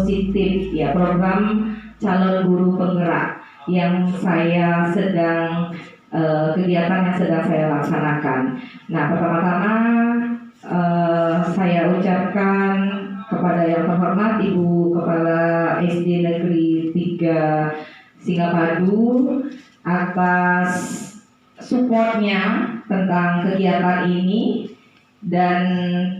Positif, ya, program calon guru penggerak yang saya sedang kegiatan yang sedang saya laksanakan. Nah, pertama-tama saya ucapkan kepada yang terhormat Ibu Kepala SD Negeri 3 Singapadu atas supportnya tentang kegiatan ini, dan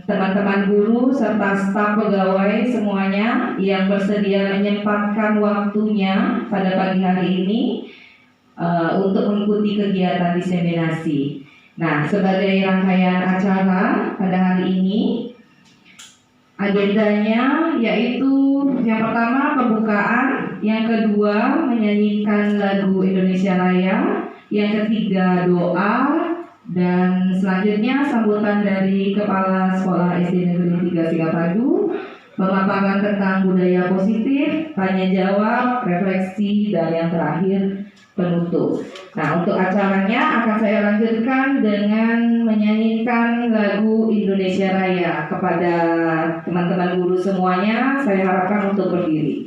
teman-teman guru serta staf pegawai semuanya yang bersedia menyempatkan waktunya pada pagi hari ini untuk mengikuti kegiatan diseminasi. Nah, sebagai rangkaian acara pada hari ini, agendanya yaitu yang pertama pembukaan, yang kedua menyanyikan lagu Indonesia Raya, yang ketiga doa, dan selanjutnya sambutan dari Kepala Sekolah SD Negeri 3 Singapadu, pemaparan tentang budaya positif, tanya jawab, refleksi, dan yang terakhir penutup. Nah, untuk acaranya akan saya lanjutkan dengan menyanyikan lagu Indonesia Raya. Kepada teman-teman guru semuanya, saya harapkan untuk berdiri.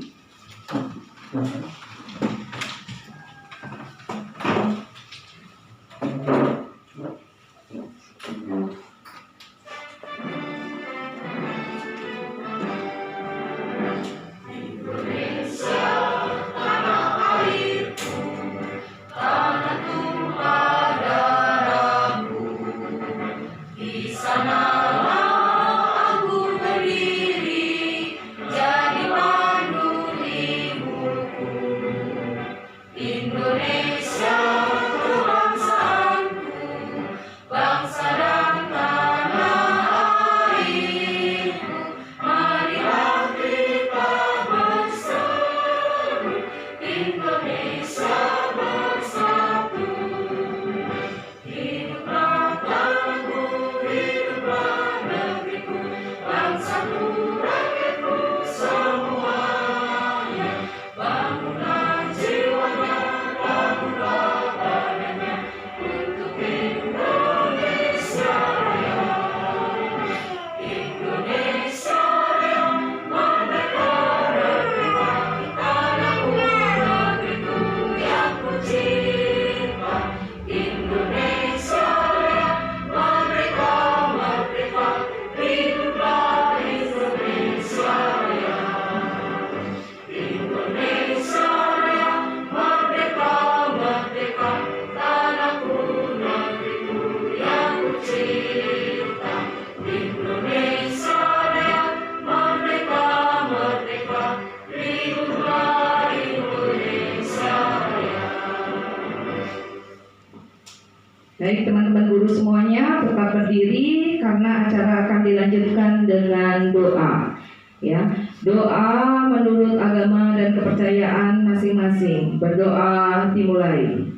Baik, teman-teman guru semuanya tetap berdiri karena acara akan dilanjutkan dengan doa. Ya, doa menurut agama dan kepercayaan masing-masing. Berdoa dimulai.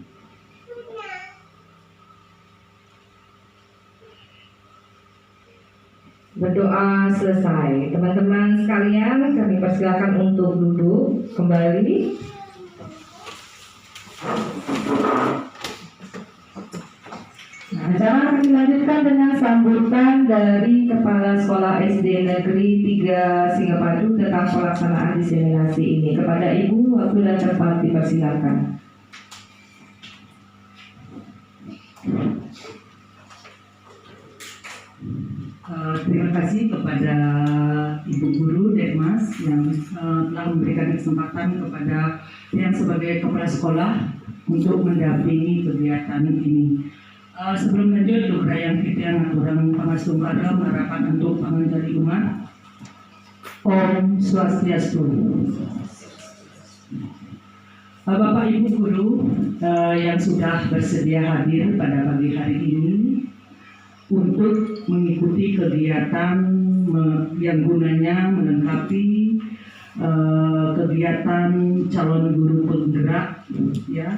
Berdoa selesai. Teman-teman sekalian, kami persilakan untuk duduk kembali. Nah, acara akan dilanjutkan dengan sambutan dari Kepala Sekolah SD Negeri 3 Singapadu tentang pelaksanaan diseminasi ini. Kepada Ibu, waktu dan tempat dipersilakan. Terima kasih kepada Ibu Guru Dekmas yang telah memberikan kesempatan kepada yang sebagai kepala sekolah untuk mendampingi kegiatan ini. Sebelum lanjut, doa yang kita aturang pangastung kada harapan untuk panganjali umat. Om Swastiastu. Bapak Ibu Guru yang sudah bersedia hadir pada pagi hari ini untuk mengikuti kegiatan yang gunanya melengkapi kegiatan calon guru penggerak, ya.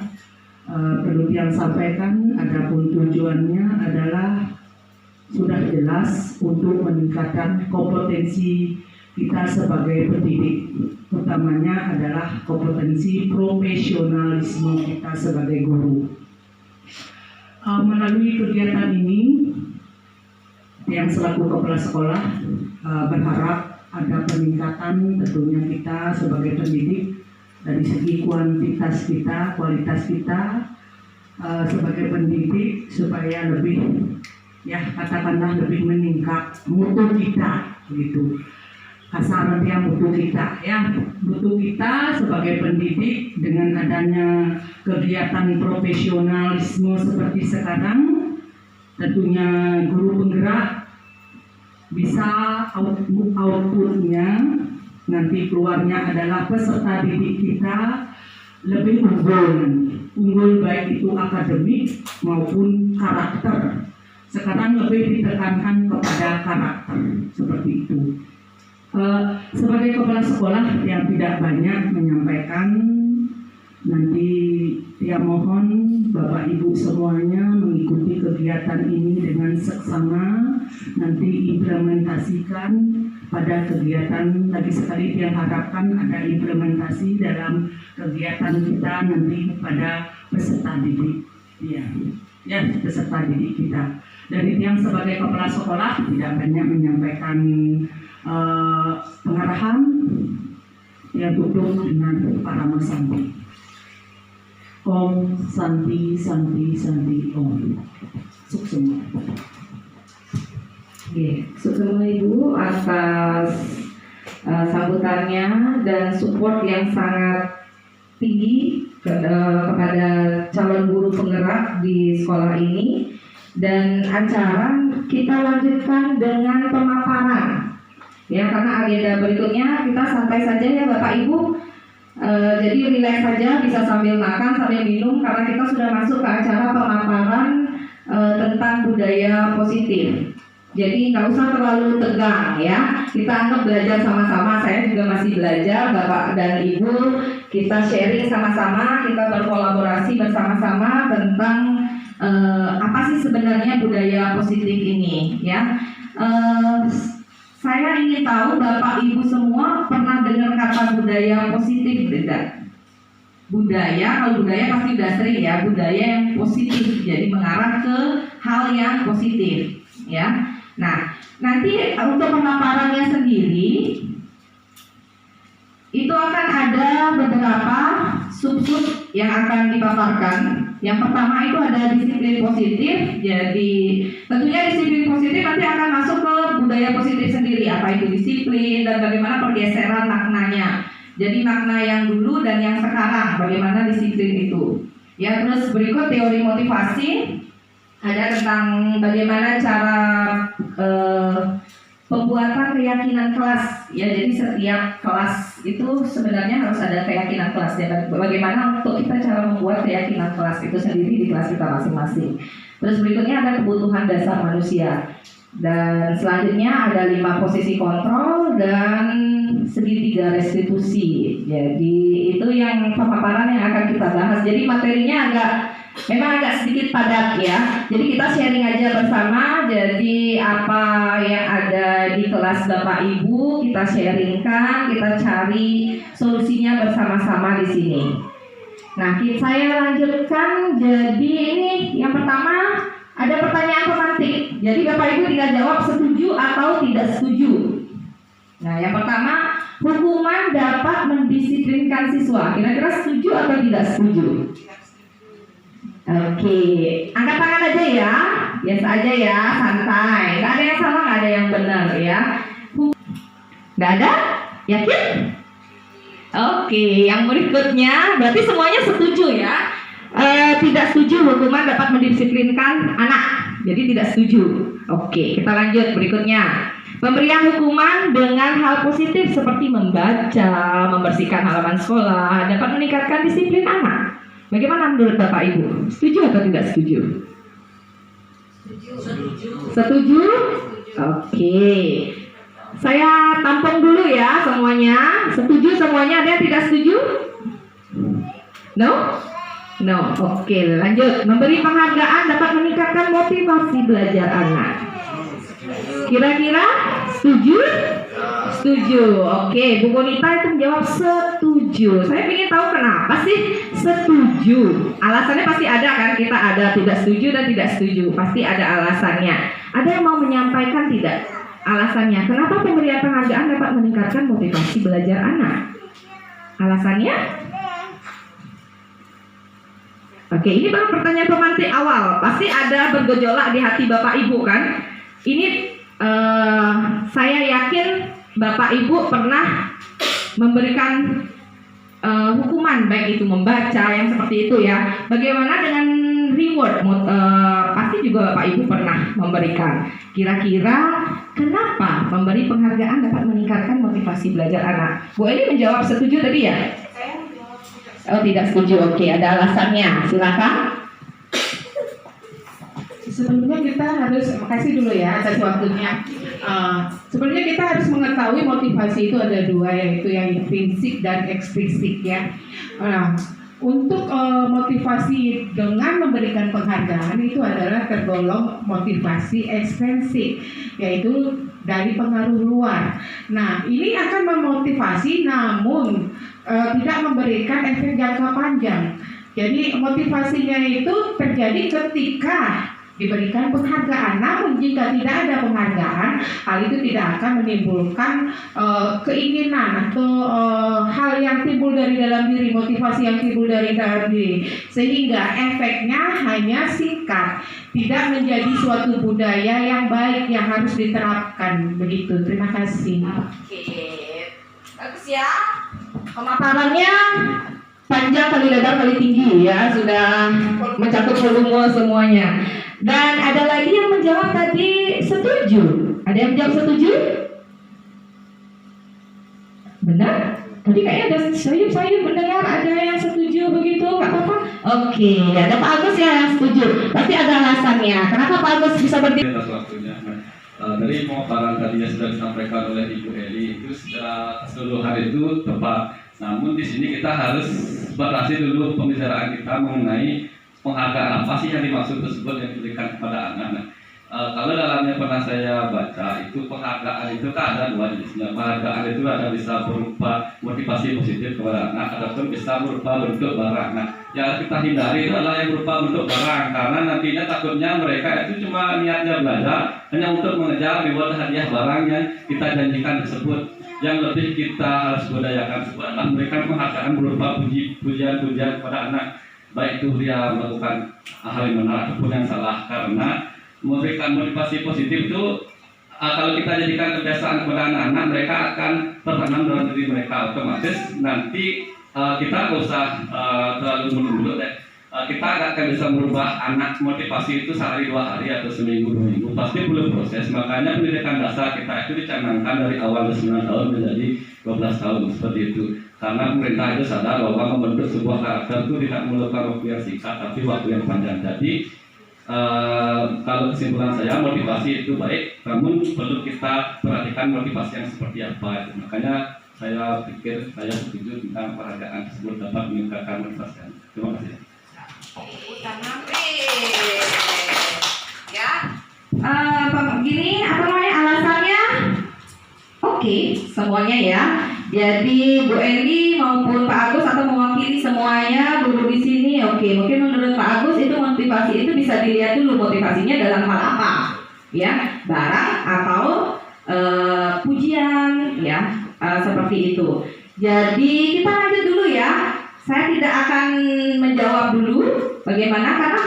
Perlu yang sampaikan, adapun tujuannya adalah sudah jelas untuk meningkatkan kompetensi kita sebagai pendidik, utamanya adalah kompetensi profesionalisme kita sebagai guru. Melalui kegiatan ini, yang selaku kepala sekolah berharap ada peningkatan tentunya kita sebagai pendidik dari segi kuantitas kita, kualitas kita sebagai pendidik supaya lebih ya katakanlah lebih meningkat mutu kita gitu. Kasar dia mutu kita ya, mutu kita sebagai pendidik dengan adanya kegiatan profesionalisme seperti sekarang, tentunya guru penggerak bisa outputnya nanti keluarnya adalah peserta didik kita lebih unggul baik itu akademik maupun karakter. Sekarang lebih ditekankan kepada karakter seperti itu. Sebagai kepala sekolah yang tidak banyak menyampaikan, nanti dia mohon Bapak Ibu semuanya mengikuti kegiatan ini dengan seksama, nanti implementasikan pada kegiatan. Lagi sekali dia harapkan ada implementasi dalam kegiatan kita nanti pada peserta didik ya peserta didik kita. Dari yang sebagai kepala sekolah tidak banyak menyampaikan pengarahan, yang duduk dengan para Santi. Om Santi Santi Santi Om. Sukses. Sukses Ibu atas sambutannya dan support yang sangat tinggi kepada calon guru penggerak di sekolah ini. Dan acara kita lanjutkan dengan pemaparan ya, karena agenda berikutnya kita santai saja ya Bapak Ibu, jadi relax saja, bisa sambil makan sambil minum karena kita sudah masuk ke acara pemaparan tentang budaya positif. Jadi nggak usah terlalu tegang ya, kita anggap belajar sama-sama. Saya juga masih belajar, Bapak dan Ibu, kita sharing sama-sama, kita berkolaborasi bersama-sama tentang apa sih sebenarnya budaya positif ini ya. Saya ingin tahu Bapak Ibu semua pernah dengar kata budaya positif tidak? Kalau budaya pasti udah sering ya, budaya yang positif, jadi mengarah ke hal yang positif ya. Nah, nanti untuk pemaparannya sendiri itu akan ada beberapa sub-sub yang akan dipaparkan. Yang pertama itu ada disiplin positif. Jadi tentunya disiplin positif nanti akan masuk ke budaya positif sendiri. Apa itu disiplin dan bagaimana pergeseran maknanya. Jadi makna yang dulu dan yang sekarang, bagaimana disiplin itu. Ya, terus berikut teori motivasi. Ada tentang bagaimana cara pembuatan keyakinan kelas ya. Jadi setiap kelas itu sebenarnya harus ada keyakinan kelas ya. Bagaimana untuk kita cara membuat keyakinan kelas itu sendiri di kelas kita masing-masing. Terus berikutnya ada kebutuhan dasar manusia. Dan selanjutnya ada 5 posisi kontrol dan segitiga restitusi. Jadi itu yang pemaparan yang akan kita bahas. Jadi materinya memang agak sedikit padat ya. Jadi kita sharing aja bersama. Jadi apa yang ada di kelas Bapak Ibu kita sharingkan, kita cari solusinya bersama-sama di sini. Nah, saya lanjutkan. Jadi ini yang pertama ada pertanyaan pemantik. Jadi Bapak Ibu tinggal jawab setuju atau tidak setuju. Nah, yang pertama, hukuman dapat mendisiplinkan siswa. Kira-kira setuju atau tidak setuju? Oke, angkat tangan aja ya, biasa aja ya, santai. Gak ada yang salah, gak ada yang benar ya. Gak ada? Yakin? Oke, yang berikutnya berarti semuanya setuju ya. Tidak setuju hukuman dapat mendisiplinkan anak. Jadi tidak setuju. Oke, kita lanjut berikutnya. Pemberian hukuman dengan hal positif seperti membaca, membersihkan halaman sekolah dapat meningkatkan disiplin anak. Bagaimana menurut Bapak Ibu? Setuju atau tidak setuju? Setuju? Oke. Saya tampung dulu ya semuanya. Setuju semuanya, ada yang tidak setuju? No? No. Oke, lanjut. Memberi penghargaan dapat meningkatkan motivasi belajar anak. Kira-kira setuju? Setuju. Oke, Bu Bonita itu menjawab setuju. Saya ingin tahu kenapa sih setuju. Alasannya pasti ada kan? Kita ada tidak setuju dan tidak setuju. Pasti ada alasannya. Ada yang mau menyampaikan tidak? alasannya. Kenapa pemberian penghargaan dapat meningkatkan motivasi belajar anak? Alasannya? Oke, ini baru pertanyaan pemantik awal. Pasti ada bergejolak di hati Bapak Ibu kan? Ini saya yakin Bapak Ibu pernah memberikan hukuman, baik itu membaca yang seperti itu ya. Bagaimana dengan reward? Pasti juga Bapak Ibu pernah memberikan. Kira-kira kenapa memberi penghargaan dapat meningkatkan motivasi belajar anak? Bu Eli menjawab setuju tadi ya? Oh, tidak setuju. Oke, ada alasannya. Silakan. Sebelumnya kita harus, makasih dulu ya atas waktunya. Sebenarnya kita harus mengetahui motivasi itu ada dua, yaitu yang intrinsik dan eksplisit ya. Untuk motivasi dengan memberikan penghargaan itu adalah tergolong motivasi ekstrinsik, yaitu dari pengaruh luar. Nah, ini akan memotivasi namun tidak memberikan efek jangka panjang. Jadi motivasinya itu terjadi ketika diberikan penghargaan. Namun jika tidak ada penghargaan, hal itu tidak akan menimbulkan keinginan atau hal yang timbul dari dalam diri, motivasi yang timbul dari dalam diri, sehingga efeknya hanya singkat, tidak menjadi suatu budaya yang baik yang harus diterapkan. Begitu. Terima kasih. Oke, bagus ya. Pemaparannya panjang kali lebar kali tinggi ya, sudah mencakup volume semuanya. Dan ada lagi yang menjawab tadi setuju. Ada yang menjawab setuju? Benar? Tadi kayaknya ada sayup-sayup mendengar ada yang setuju begitu, nggak apa-apa? Oke, ada Pak Agus yang setuju. Pasti ada alasannya. Kenapa Pak Agus bisa berdiri? Atas waktunya. Dari pemaparan tadi yang sudah disampaikan oleh Ibu Eli itu secara keseluruhan itu tepat. Namun di sini kita harus batasi dulu pembicaraan kita mengenai penghargaan apa sih yang dimaksud tersebut yang diberikan kepada anak. Kalau dalamnya pernah saya baca itu penghargaan itu kan ada dua jenisnya. Penghargaan itu ada bisa berupa motivasi positif kepada anak ataupun bisa berupa bentuk barang. Nah, yang kita hindari itu adalah yang berupa bentuk barang karena nantinya takutnya mereka itu cuma niatnya belajar hanya untuk mengejar reward hadiah barang yang kita janjikan tersebut. Yang lebih kita harus budayakan adalah memberikan penghargaan berupa pujian-pujian kepada anak, baik itu dia melakukan hal yang benar ataupun yang salah, karena memberikan motivasi positif itu kalau kita jadikan kebiasaan kepada anak-anak, mereka akan tertanam dalam diri mereka. Otomatis nanti kita nggak usah terlalu menunggu deh. Kita akan bisa merubah anak motivasi itu sehari 2 hari atau seminggu 2 minggu, pasti belum proses. Makanya pendidikan dasar kita itu dicanangkan dari awal 9 tahun menjadi 12 tahun seperti itu. Karena pemerintah itu sadar bahwa membentuk sebuah karakter itu tidak memerlukan waktu yang singkat tapi waktu yang panjang. Jadi kalau kesimpulan saya motivasi itu baik, namun perlu kita perhatikan motivasi yang seperti apa. Makanya saya pikir saya setuju tentang penghargaan tersebut dapat meningkatkan motivasi. Terima kasih. Ya, begini apa namanya alasannya? Oke, semuanya ya. Jadi Bu Eli maupun Pak Agus atau mewakili semuanya guru di sini. Oke, mungkin menurut Pak Agus itu motivasi itu bisa dilihat dulu motivasinya dalam hal apa, ya, barang atau pujian, ya, seperti itu. Jadi kita lanjut dulu ya. Saya tidak akan menjawab dulu bagaimana karena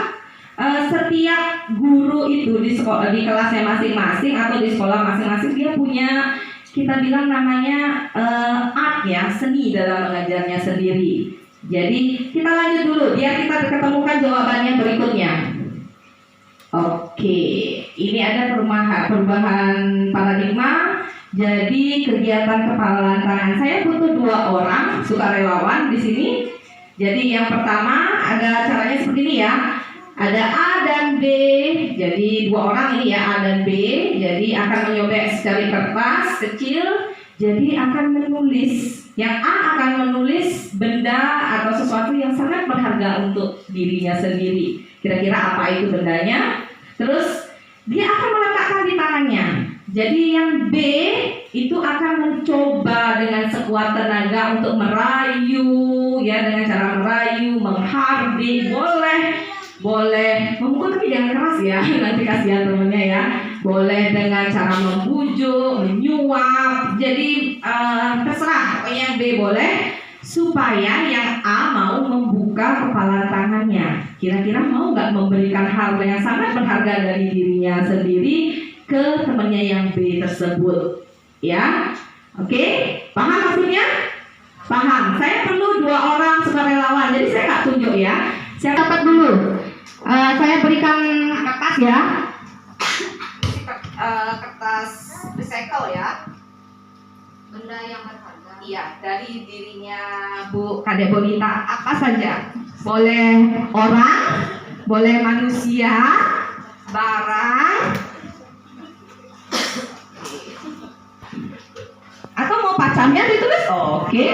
setiap guru itu di sekolah, di kelasnya masing-masing atau di sekolah masing-masing dia punya, kita bilang namanya art ya, seni dalam mengajarnya sendiri. Jadi kita lanjut dulu biar kita ketemukan jawabannya berikutnya. Oke, ini ada perubahan paradigma. Jadi kegiatan kepalaan tangan saya butuh 2 orang sukarelawan di sini. Jadi yang pertama ada caranya seperti ini ya. Ada A dan B. Jadi 2 orang ini ya, A dan B. Jadi akan menyobek secari kertas kecil. Jadi akan menulis. Yang A akan menulis benda atau sesuatu yang sangat berharga untuk dirinya sendiri. Kira-kira apa itu bendanya? Terus dia akan meletakkan di tangannya. Jadi yang B itu akan mencoba dengan sekuat tenaga untuk merayu, ya, dengan cara merayu, menghardik, boleh memukul tapi jangan keras ya, nanti kasihan temennya ya. boleh dengan cara membujuk, menyuap. Jadi terserah, pokoknya yang B boleh, supaya yang A mau membuka kepala tangannya. Kira-kira mau nggak memberikan hal yang sangat berharga dari dirinya sendiri ke temannya yang B tersebut? Ya, oke, paham maksudnya? Paham. Saya perlu 2 orang sukarelawan, jadi saya nggak tunjuk ya. Saya dapat dulu. Saya berikan kertas ya. Kertas recycle ya. Benda yang berharga. Iya, dari dirinya Bu Kadek Bonita, apa saja. Boleh orang, boleh manusia, barang, atau mau pacarnya ditulis. Oke.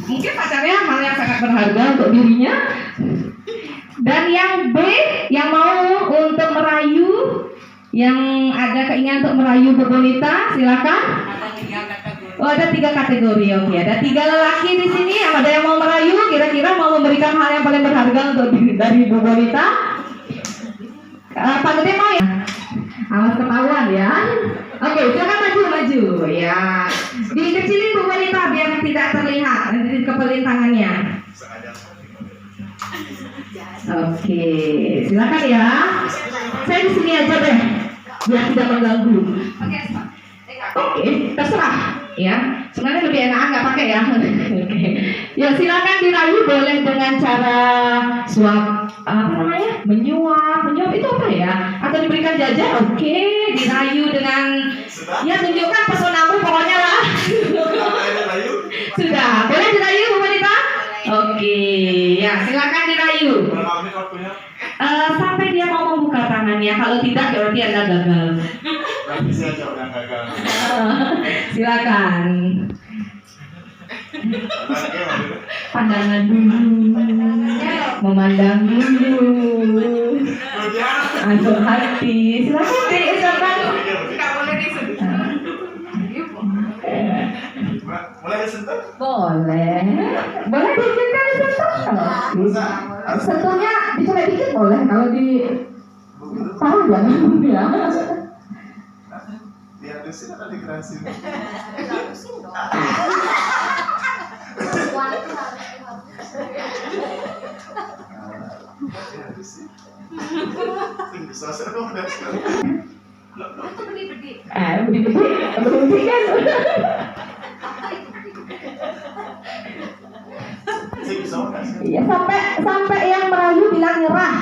Mungkin pacarnya hal yang sangat berharga untuk dirinya. Dan yang B, yang mau untuk merayu, yang ada keinginan untuk merayu Bu Bonita, silakan. Oh, ada 3 kategori. Oke, ada 3 lelaki di sini. Ada yang mau merayu, kira-kira mau memberikan hal yang paling berharga untuk dari Bu Bonita. Pak Gede mau ya? Awas ketahuan ya. Oke, silakan maju ya. Dikecilin Bu Bonita biar tidak terlihat nanti kepelin tangannya. Oke, silakan ya. Saya di sini aja deh, biar tidak mengganggu. Oke, terserah ya. Sebenarnya lebih enak nggak pakai ya. Oke. Ya silakan dirayu, boleh dengan cara suap, apa namanya, menyuap itu apa ya? Atau diberikan jajan? Oke, dirayu dengan, ya tunjukkan pesonamu pokoknya lah. Sudah, boleh dirayu Bu Wanita? Oke, ya silakan dirayu. Sampai dia mau membuka tangannya. Kalau tidak, berarti Anda gagal. Silakan. Pandangan dulu, memandang dulu, asuh hati. Silakan diucapkan. Boleh disentuh? Boleh. Boleh diizinkan disentuh. Sentuhnya dicolek dikit boleh. Kalau di tahu jangan ya. Dihalusin atau dikerasin? Halusin dong. Perempuan itu harus Dihalusin. Tunggu suasana udah. itu bedi-bedi. Bedi kan. Apa itu bedi-bedi? Saya bisa makan. Iya, sampai yang merayu bilang nyerah,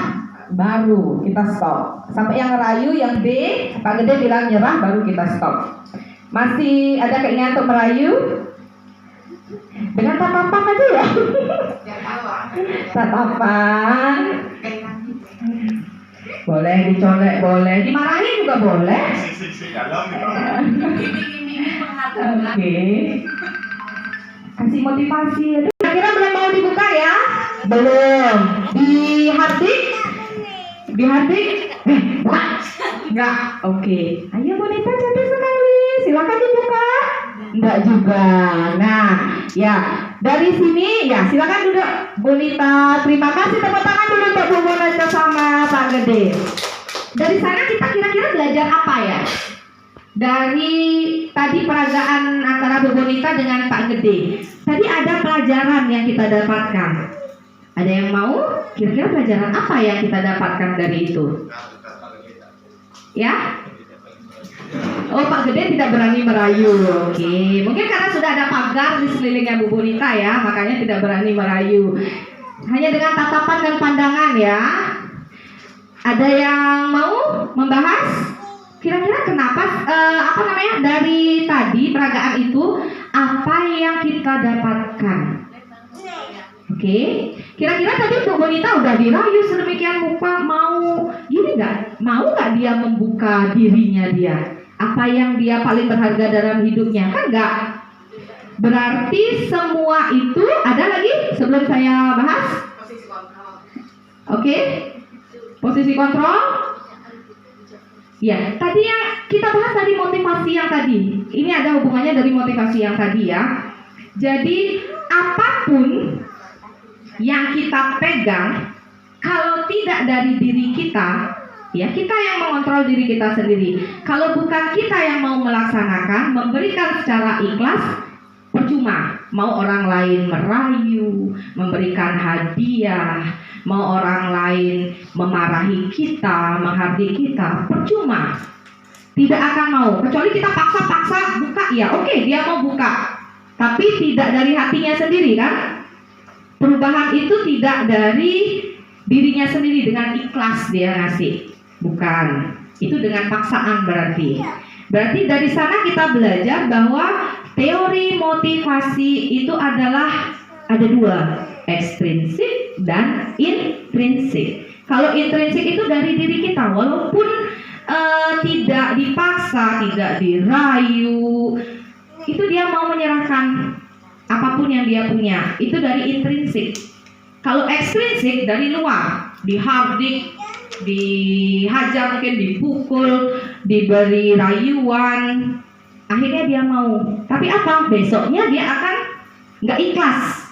baru kita stop. Sampai yang merayu, yang B, Pak Gede bilang nyerah, baru kita stop. Masih ada keinginan untuk merayu? Dengan tatapan aja ya. Tatapan. Boleh dicolek, boleh dimarahin juga boleh. Dalam Oke. Kasih motivasi. Kira-kira belum mau dibuka ya? Belum. Di hardik? Di hardik? Buka. Enggak. Oke. Ayo boneka cantik sekali. Silakan dibuka. Enggak juga. Nah, ya. Dari sini ya silakan duduk Bonita. Terima kasih, tepuk tangan dulu untuk Bu Bonita sama Pak Gede. Dari sana kita kira-kira belajar apa ya? Dari tadi peragaan antara Bu Bonita dengan Pak Gede. Tadi ada pelajaran yang kita dapatkan. Ada yang mau? Kira-kira pelajaran apa yang kita dapatkan dari itu? Ya? Oh, Pak Gede tidak berani merayu. Oke, mungkin karena sudah ada pagar di sekelilingnya Bu Bonita ya, makanya tidak berani merayu. Hanya dengan tatapan dan pandangan ya. Ada yang mau membahas? Kira-kira kenapa dari tadi peragaan itu apa yang kita dapatkan? Oke, kira-kira tadi Bu Bonita udah dirayu sedemikian rupa, mau gini nggak? Mau nggak dia membuka dirinya dia? Apa yang dia paling berharga dalam hidupnya? Kan nggak? Berarti semua itu ada lagi sebelum saya bahas? Posisi kontrol. Oke, posisi kontrol. Ya, tadi yang kita bahas tadi motivasi yang tadi. Ini ada hubungannya dari motivasi yang tadi ya. Jadi apapun yang kita pegang, kalau tidak dari diri kita, Ya, kita yang mengontrol diri kita sendiri. Kalau bukan kita yang mau melaksanakan, memberikan secara ikhlas, percuma. Mau orang lain merayu, memberikan hadiah, mau orang lain memarahi kita, menghardik kita, percuma. Tidak akan mau. Kecuali kita paksa-paksa buka, ya oke, dia mau buka. Tapi tidak dari hatinya sendiri kan? Perubahan itu tidak dari dirinya sendiri dengan ikhlas dia ngasih. Bukan. Itu dengan paksaan berarti. Berarti dari sana kita belajar bahwa teori motivasi itu adalah ada dua, ekstrinsik dan intrinsik. Kalau intrinsik itu dari diri kita, walaupun tidak dipaksa, tidak dirayu, itu dia mau menyerahkan apapun yang dia punya, itu dari intrinsik. Kalau ekstrinsik dari luar, dihardik, dihajar, mungkin dipukul, diberi rayuan, akhirnya dia mau. Tapi apa? Besoknya dia akan nggak ikhlas.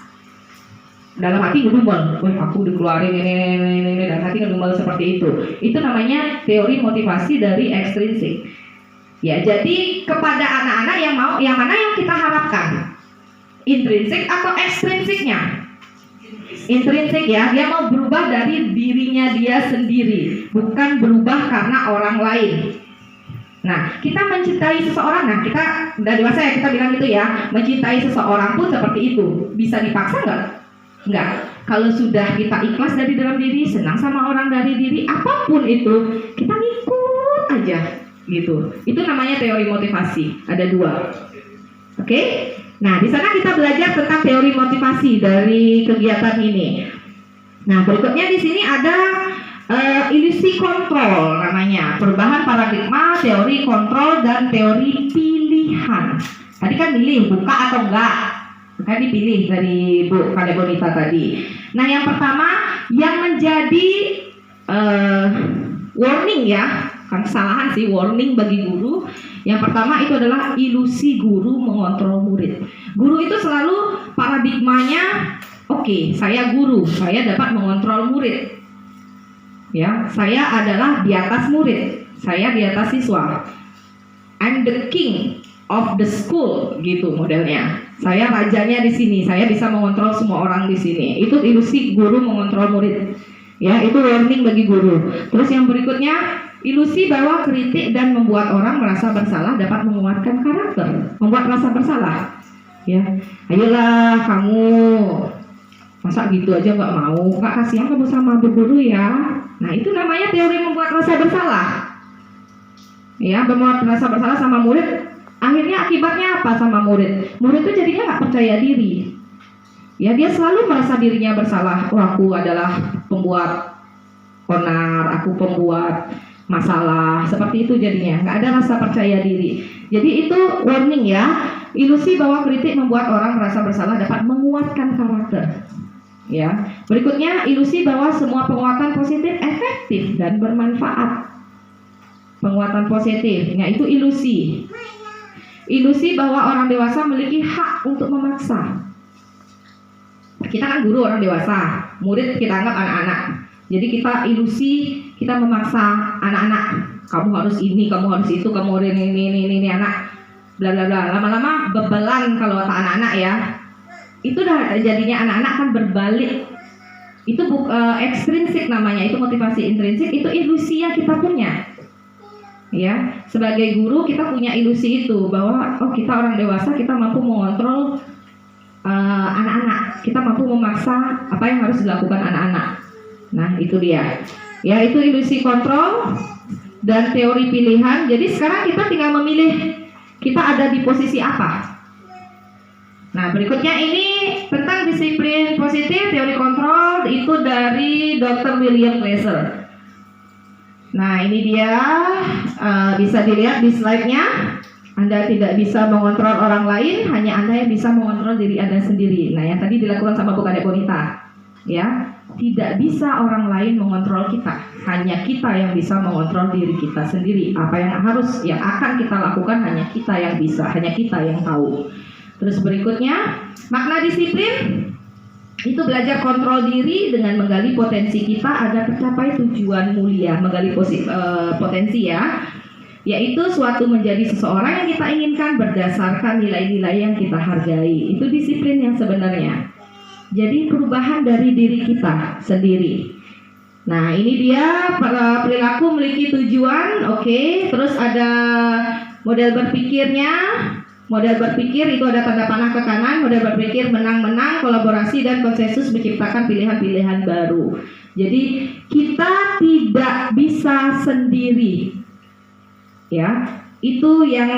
Dalam hati ngedumel, aku dikeluarin ini, dalam hati ngedumel seperti itu. Itu namanya teori motivasi dari ekstrinsik. Ya, jadi kepada anak-anak yang mau, yang mana yang kita harapkan? Intrinsik atau ekstrinsiknya? Intrinsik ya, dia mau berubah dari dirinya dia sendiri, bukan berubah karena orang lain. Nah, kita mencintai seseorang, nah kita udah dewasa ya, kita bilang gitu ya, mencintai seseorang pun seperti itu. Bisa dipaksa nggak? Nggak. Kalau sudah kita ikhlas dari dalam diri, senang sama orang dari diri, apapun itu, kita ngikut aja gitu. Itu namanya teori motivasi. Ada dua. Oke? Nah, di sana kita belajar tentang teori motivasi dari kegiatan ini. Nah, berikutnya di sini ada ilusi kontrol namanya, perubahan paradigma, teori kontrol dan teori pilihan. Tadi kan milih buka atau enggak, kan dipilih dari Bu Kade Bonita tadi. Nah, yang pertama yang menjadi warning ya, kan kesalahan sih, warning bagi guru. Yang pertama itu adalah ilusi guru mengontrol murid. Guru itu selalu paradigmanya, oke, saya guru, saya dapat mengontrol murid. Ya, saya adalah di atas murid, saya di atas siswa. I'm the king of the school, gitu modelnya. Saya rajanya di sini, saya bisa mengontrol semua orang di sini. Itu ilusi guru mengontrol murid. Ya, itu warning bagi guru. Terus yang berikutnya, ilusi bahwa kritik dan membuat orang merasa bersalah dapat menguatkan karakter, membuat rasa bersalah. Ya, ayolah kamu, masa gitu aja nggak mau, nggak kasihan kamu sama bu guru ya. Nah, itu namanya teori membuat rasa bersalah. Ya, membuat rasa bersalah sama murid. Akhirnya akibatnya apa sama murid? Murid itu jadinya nggak percaya diri. Ya, dia selalu merasa dirinya bersalah. Oh, aku adalah pembuat onar, aku pembuat masalah. Seperti itu jadinya, nggak ada rasa percaya diri. Jadi itu warning ya. Ilusi bahwa kritik membuat orang merasa bersalah dapat menguatkan karakter. Ya. Berikutnya, ilusi bahwa semua penguatan positif efektif dan bermanfaat. Penguatan positif, nah itu ilusi. Ilusi bahwa orang dewasa memiliki hak untuk memaksa. Kita kan guru orang dewasa, murid kita anggap anak-anak. Jadi kita ilusi, kita memaksa anak-anak. Kamu harus ini, kamu harus itu, kamu harus ini anak. Bla bla bla. Lama-lama bebelan kalau kata anak-anak ya. Itu dah jadinya anak-anak kan berbalik. Itu ekstrinsik namanya, itu motivasi intrinsik, itu ilusi yang kita punya. Ya, sebagai guru kita punya ilusi itu bahwa oh kita orang dewasa, kita mampu mengontrol anak-anak, kita mampu memaksa apa yang harus dilakukan anak-anak. Nah, itu dia. Ya, itu ilusi kontrol dan teori pilihan. Jadi sekarang kita tinggal memilih kita ada di posisi apa. Nah, berikutnya ini tentang disiplin positif, teori kontrol, itu dari Dr. William Glasser. Nah, ini dia, bisa dilihat di slide-nya. Anda tidak bisa mengontrol orang lain, hanya Anda yang bisa mengontrol diri Anda sendiri. Nah, yang tadi dilakukan sama Bu Kade Bonita, ya, tidak bisa orang lain mengontrol kita, hanya kita yang bisa mengontrol diri kita sendiri. Apa yang akan kita lakukan hanya kita yang bisa, hanya kita yang tahu. Terus berikutnya, makna disiplin. Itu belajar kontrol diri dengan menggali potensi kita agar tercapai tujuan mulia. Menggali potensi ya, yaitu suatu menjadi seseorang yang kita inginkan berdasarkan nilai-nilai yang kita hargai. Itu disiplin yang sebenarnya. Jadi perubahan dari diri kita sendiri. Nah, ini dia perilaku memiliki tujuan. Oke, terus ada model berpikirnya. Model berpikir itu ada tanda panah ke kanan. Model berpikir menang-menang, kolaborasi dan konsensus menciptakan pilihan-pilihan baru. Jadi kita tidak bisa sendiri. Ya, itu yang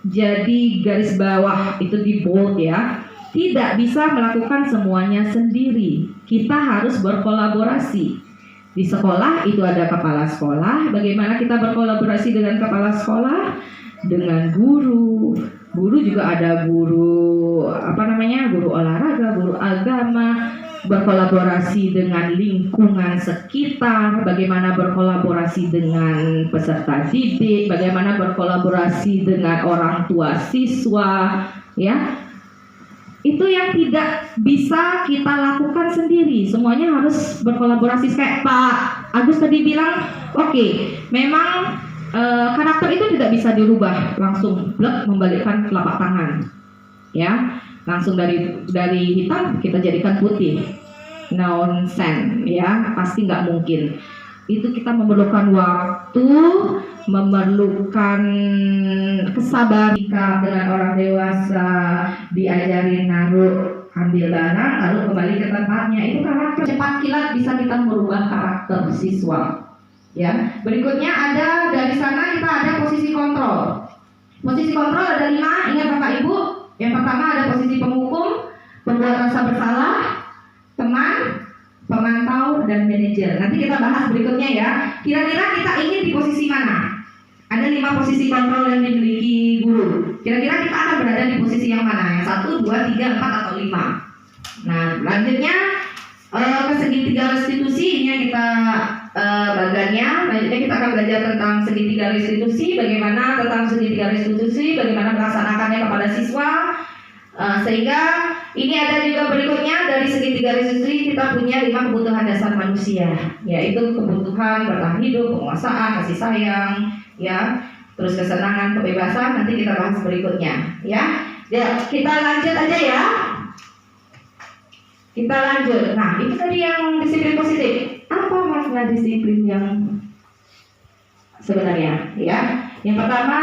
jadi garis bawah, itu di bold ya. Tidak bisa melakukan semuanya sendiri. Kita harus berkolaborasi. Di sekolah itu ada kepala sekolah. Bagaimana kita berkolaborasi dengan kepala sekolah? Dengan guru. Guru juga ada guru guru olahraga, guru agama. Berkolaborasi dengan lingkungan sekitar. Bagaimana berkolaborasi dengan peserta didik. Bagaimana berkolaborasi dengan orang tua siswa. Ya, itu yang tidak bisa kita lakukan sendiri. Semuanya harus berkolaborasi. Kayak Pak Agus tadi bilang, oke, memang karakter itu tidak bisa dirubah langsung blek membalikkan telapak tangan. Ya, langsung dari hitam kita jadikan putih. Nonsense, ya, pasti nggak mungkin. Itu kita memerlukan waktu, memerlukan kesabaran. Jika dengan orang dewasa diajarin naruh, ambil barang, lalu kembali ke tempatnya, itu karakter. Cepat kilat bisa kita merubah karakter siswa. Ya, berikutnya ada dari sana kita ada posisi kontrol. Posisi kontrol ada 5, ingat Bapak Ibu. Yang pertama ada posisi penghukum, pembuat rasa bersalah, teman, pemantau, dan manajer. Nanti kita bahas berikutnya ya. Kira-kira kita ingin di posisi mana? Ada 5 posisi kontrol yang dimiliki guru. Kira-kira kita akan berada di posisi yang mana? Yang 1, 2, 3, 4, atau 5? Nah, lanjutnya ke segitiga restitusi. Ini yang kita bagiannya. Lanjutnya kita akan belajar tentang segitiga restitusi. Bagaimana tentang segitiga restitusi, bagaimana melaksanakannya kepada siswa. Sehingga ini ada juga berikutnya dari segitiga restitusi kita punya 5 kebutuhan dasar manusia, yaitu kebutuhan bertahan hidup, penguasaan, kasih sayang, ya, terus kesenangan, kebebasan. Nanti kita bahas berikutnya, ya. Ya, kita lanjut aja ya. Kita lanjut. Nah, itu tadi yang disiplin positif. Apa makna disiplin yang sebenarnya, ya? Yang pertama,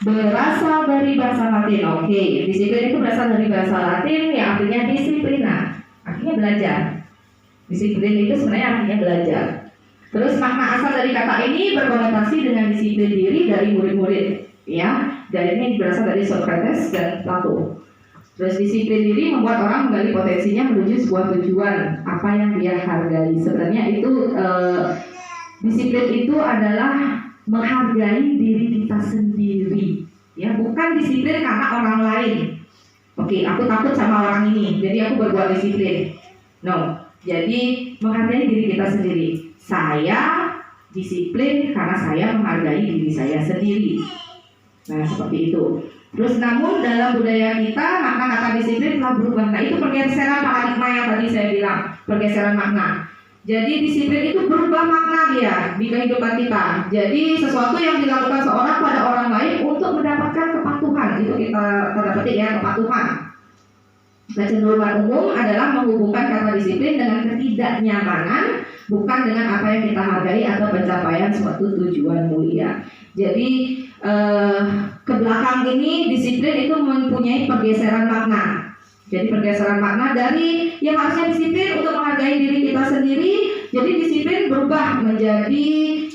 berasal dari bahasa Latin. Oke, disiplin itu berasal dari bahasa Latin yang artinya disiplina, artinya belajar. Disiplin itu sebenarnya artinya belajar. Terus makna asal dari kata ini berkonotasi dengan disiplin diri dari murid-murid, ya. Dan ini berasal dari Socrates dan Plato. Terus disiplin diri membuat orang menggali potensinya menuju sebuah tujuan, apa yang dia hargai. Sebenarnya itu disiplin itu adalah menghargai diri kita sendiri, ya, bukan disiplin karena orang lain. Oke, aku takut sama orang ini, jadi aku berbuat disiplin. No, jadi menghargai diri kita sendiri. Saya disiplin karena saya menghargai diri saya sendiri. Nah, seperti itu. Terus namun dalam budaya kita makna kata disiplin telah berubah. Nah, itu pergeseran paradigma yang tadi saya bilang, pergeseran makna. Jadi disiplin itu berubah makna dia di kehidupan kita. Jadi sesuatu yang dilakukan seorang pada orang lain untuk mendapatkan kepatuhan. Itu kita tanda petik ya, kepatuhan. Kecenderungan umum adalah menghubungkan kata disiplin dengan ketidaknyamanan, bukan dengan apa yang kita hargai atau pencapaian suatu tujuan mulia. Jadi ke belakang ini disiplin itu mempunyai pergeseran makna. Jadi pergeseran makna dari yang harusnya disiplin untuk menghargai diri kita sendiri, jadi disiplin berubah menjadi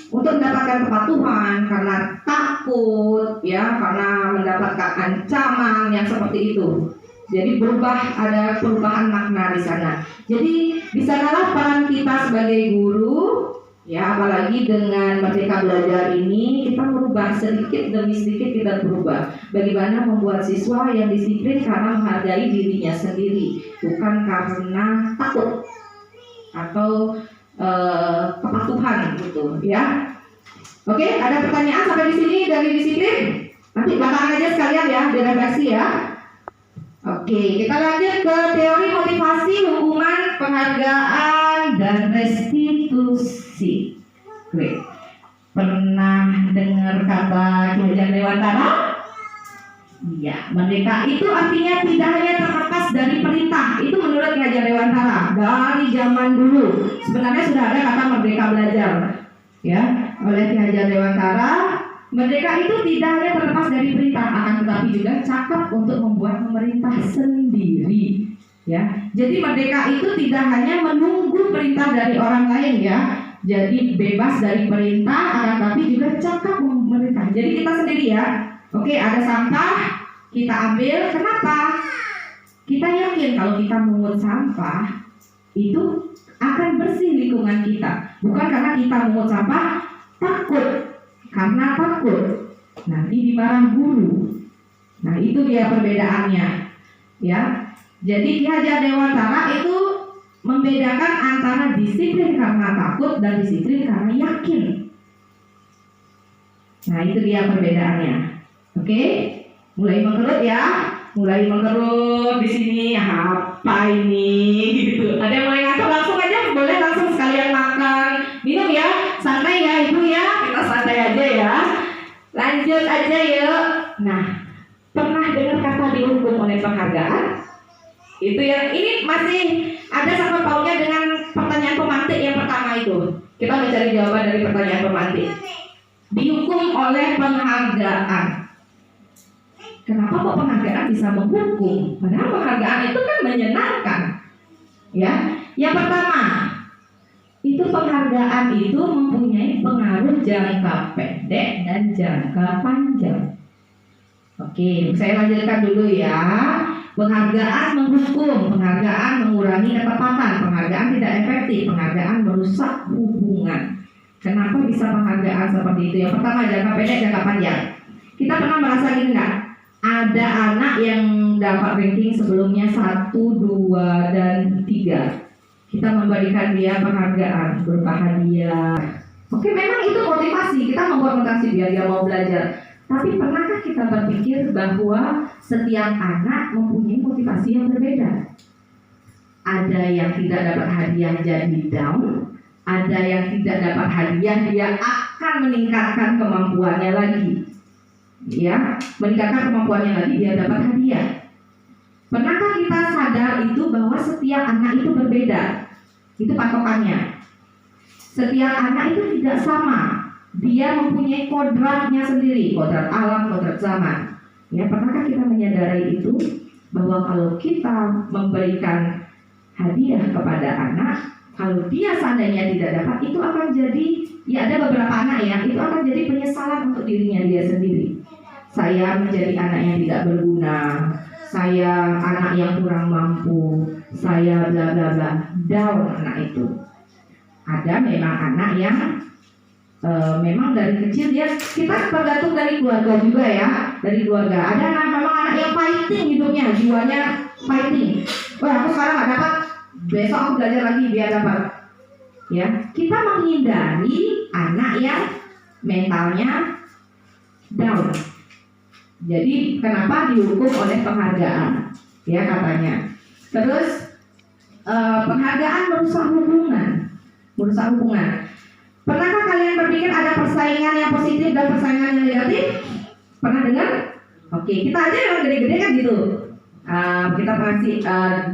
untuk mendapatkan kepatuhan karena takut, ya, karena mendapatkan ancaman yang seperti itu. Jadi berubah, ada perubahan makna di sana. Jadi di sanalah peran kita sebagai guru, ya, apalagi dengan Merdeka Belajar ini kita merubah sedikit demi sedikit, kita berubah. Bagaimana membuat siswa yang disiplin karena menghargai dirinya sendiri, bukan karena takut atau kepatuhan gitu, ya. Oke, ada pertanyaan sampai di sini dari disiplin? Nanti belakangan aja sekalian ya, direfleksi ya. Oke, kita lanjut ke teori motivasi, hukuman, penghargaan, dan restitusi. Oke. Pernah dengar kata Ki Hajar Dewantara? Iya, merdeka itu artinya tidak hanya terlepas dari perintah. Itu menurut Ki Hajar Dewantara dari zaman dulu. Sebenarnya sudah ada kata merdeka belajar, ya, oleh Ki Hajar Dewantara. Merdeka itu tidak hanya terlepas dari perintah, akan tetapi juga cakap untuk membuat pemerintah sendiri. Ya, jadi merdeka itu tidak hanya menunggu perintah dari orang lain, ya. Jadi bebas dari perintah, akan tetapi juga cakap memerintah. Jadi kita sendiri, ya. Oke, ada sampah, kita ambil. Kenapa? Kita yakin kalau kita mengut sampah itu akan bersih lingkungan kita. Bukan karena kita mengut sampah takut. Karena takut nanti dimarah guru. Nah, itu dia perbedaannya, ya. Jadi Ki Hajar Dewantara itu membedakan antara disiplin karena takut dan disiplin karena yakin. Nah, itu dia perbedaannya. Oke, mulai mengkerut, ya. Mulai mengkerut di sini. Apa ini? Gitu. Ada yang mulai ngantuk, langsung aja boleh langsung sekalian makan, minum, ya. Santai, ya, Ibu, ya. Kita santai aja, ya. Lanjut aja, yuk. Nah, pernah dengar kata dihukum oleh penghargaan? Itu yang ini masih ada sangkut pautnya dengan pertanyaan pemantik yang pertama itu. Kita mencari jawaban dari pertanyaan pemantik. Dihukum oleh penghargaan. Kenapa kok penghargaan bisa menghukum? Padahal penghargaan itu kan menyenangkan. Ya, yang pertama, itu penghargaan itu mempunyai pengaruh jangka pendek dan jangka panjang. Oke, saya lanjutkan dulu, ya. Penghargaan menghukum, penghargaan mengurangi ketepatan, penghargaan tidak efektif, penghargaan merusak hubungan. Kenapa bisa penghargaan seperti itu? Yang pertama, jangka pendek, jangka panjang. Kita pernah merasa gini nggak? Ada anak yang dapat ranking sebelumnya 1, 2, dan 3. Kita memberikan dia penghargaan berupa hadiah. Oke, memang itu motivasi. Kita membuat motivasi biar dia mau belajar. Tapi pernahkah kita berpikir bahwa setiap anak mempunyai motivasi yang berbeda? Ada yang tidak dapat hadiah jadi down, ada yang tidak dapat hadiah dia akan meningkatkan kemampuannya lagi. Ya, meningkatkan kemampuannya lagi dia dapat hadiah. Pernahkah kita sadar itu bahwa setiap anak itu berbeda? Itu patokannya. Setiap anak itu tidak sama. Dia mempunyai kodratnya sendiri, kodrat alam, kodrat zaman. Ya, pernahkah kita menyadari itu bahwa kalau kita memberikan hadiah kepada anak, kalau dia seandainya tidak dapat, itu akan jadi, ya ada beberapa anak, ya, itu akan jadi penyesalan untuk dirinya dia sendiri. Saya menjadi anak yang tidak berguna, saya anak yang kurang mampu, saya bla bla bla, down anak itu. Ada memang anak yang memang dari kecil dia, kita tergantung dari keluarga juga, ya, dari keluarga. Ada memang anak yang fighting hidupnya, jiwanya fighting. Wah, aku sekarang nggak dapat, besok aku belajar lagi biar dapat. Ya, kita menghindari anak yang mentalnya down. Jadi kenapa dihukum oleh penghargaan? Ya, katanya. Terus penghargaan merusak hubungan, merusak hubungan. Pernahkah kalian berpikir ada persaingan yang positif dan persaingan yang negatif? Pernah dengar? Oke, kita aja yang gede-gede kan gitu. Kita kasih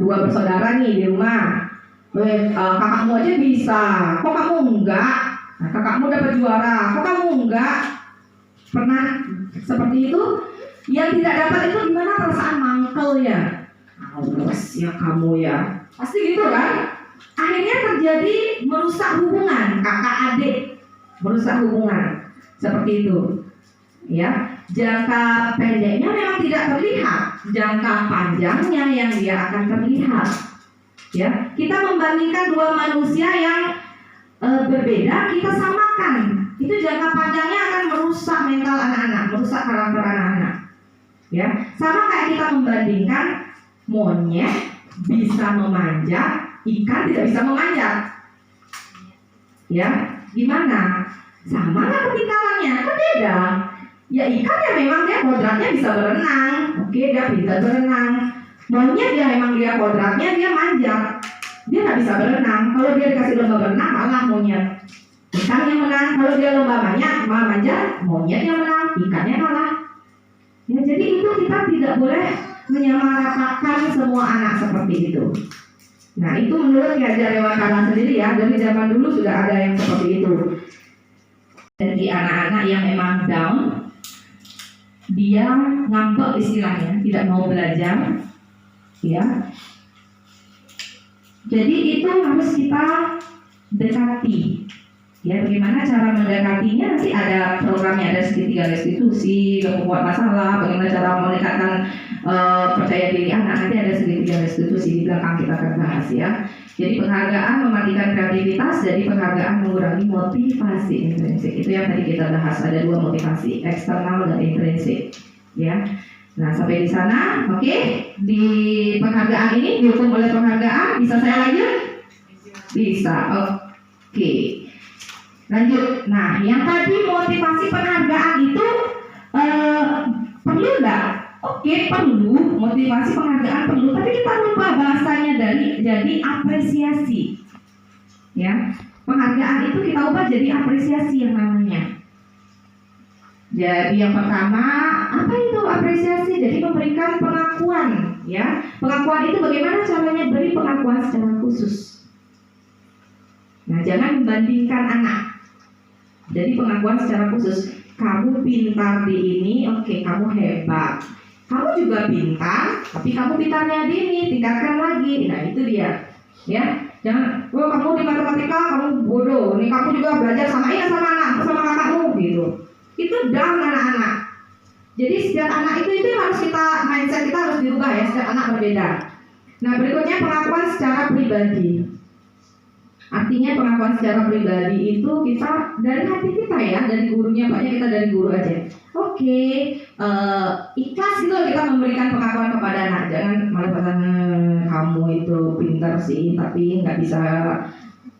2 bersaudara nih di rumah. Kakakmu aja bisa, kok kamu enggak? Nah, kakakmu dapat juara, kok kamu enggak? Pernah seperti itu? Yang tidak dapat itu gimana perasaan mangkelnya? Awas ya kamu, ya. Pasti gitu kan? Akhirnya terjadi merusak hubungan kakak adik, merusak hubungan seperti itu. Ya, jangka pendeknya memang tidak terlihat, jangka panjangnya yang dia akan terlihat. Ya, kita membandingkan 2 manusia yang berbeda, kita samakan. Itu jangka panjangnya akan merusak mental anak-anak, merusak karakter anak-anak. Ya, sama kayak kita membandingkan monyet bisa memanjat, ikan tidak bisa memanjat. Ya, gimana? Sama nggak kepintarannya? Kan beda. Ya, ikan ya memang dia kodratnya bisa berenang. Oke, dia pintar berenang. Monyet ya emang dia kodratnya dia manjat, dia nggak bisa berenang. Kalau dia dikasih lomba berenang kalah monyet. Ikan yang menang. Kalau dia lomba manjat, monyet yang menang, ikannya kalah. Ya, jadi itu kita tidak boleh menyamaratakan semua anak seperti itu. Nah, itu menurut Ki Hajar Dewantara sendiri ya, dari zaman dulu sudah ada yang seperti itu. Jadi anak-anak yang memang down, dia ngambek istilahnya, tidak mau belajar, ya. Jadi itu harus kita dekati. Ya, bagaimana cara mendekatinya, nanti ada programnya, ada segitiga restitusi, membuat masalah, bagaimana cara meningkatkan percaya diri anak, nanti ada segitiga restitusi di belakang kita akan bahas ya. Jadi penghargaan mematikan kreativitas, jadi penghargaan mengurangi motivasi intrinsik. Itu yang tadi kita bahas, ada dua motivasi, eksternal dan intrinsik. Ya. Nah, sampai di sana, oke. Di penghargaan ini dihukum oleh penghargaan, bisa saya lanjut? Bisa, oke. Lanjut. Nah, yang tadi motivasi penghargaan itu perlu nggak? Oke, perlu. Motivasi penghargaan perlu, tapi kita lupa bahasanya jadi apresiasi. Ya, penghargaan itu kita ubah jadi apresiasi yang namanya. Jadi yang pertama, apa itu apresiasi? Jadi memberikan pengakuan, ya. Pengakuan itu bagaimana caranya? Beri pengakuan secara khusus. Nah, jangan membandingkan anak. Jadi pengakuan secara khusus, kamu pintar di ini, oke, kamu hebat. Kamu juga pintar, tapi kamu pintarnya di ini, tingkatkan lagi. Nah, itu dia. Ya, jangan, oh kamu di matematika kamu bodoh, nih kamu juga belajar sama kakakmu gitu. Itu down anak-anak. Jadi setiap anak itu harus mindset kita harus dirubah ya, setiap anak berbeda. Nah, berikutnya pengakuan secara pribadi. Artinya pengakuan secara pribadi itu kita dari hati kita ya, dari gurunya, banyak kita dari guru aja. Oke, ikhlas gitu kita memberikan pengakuan kepada anak. Jangan malah katakan kamu itu pintar sih, tapi nggak bisa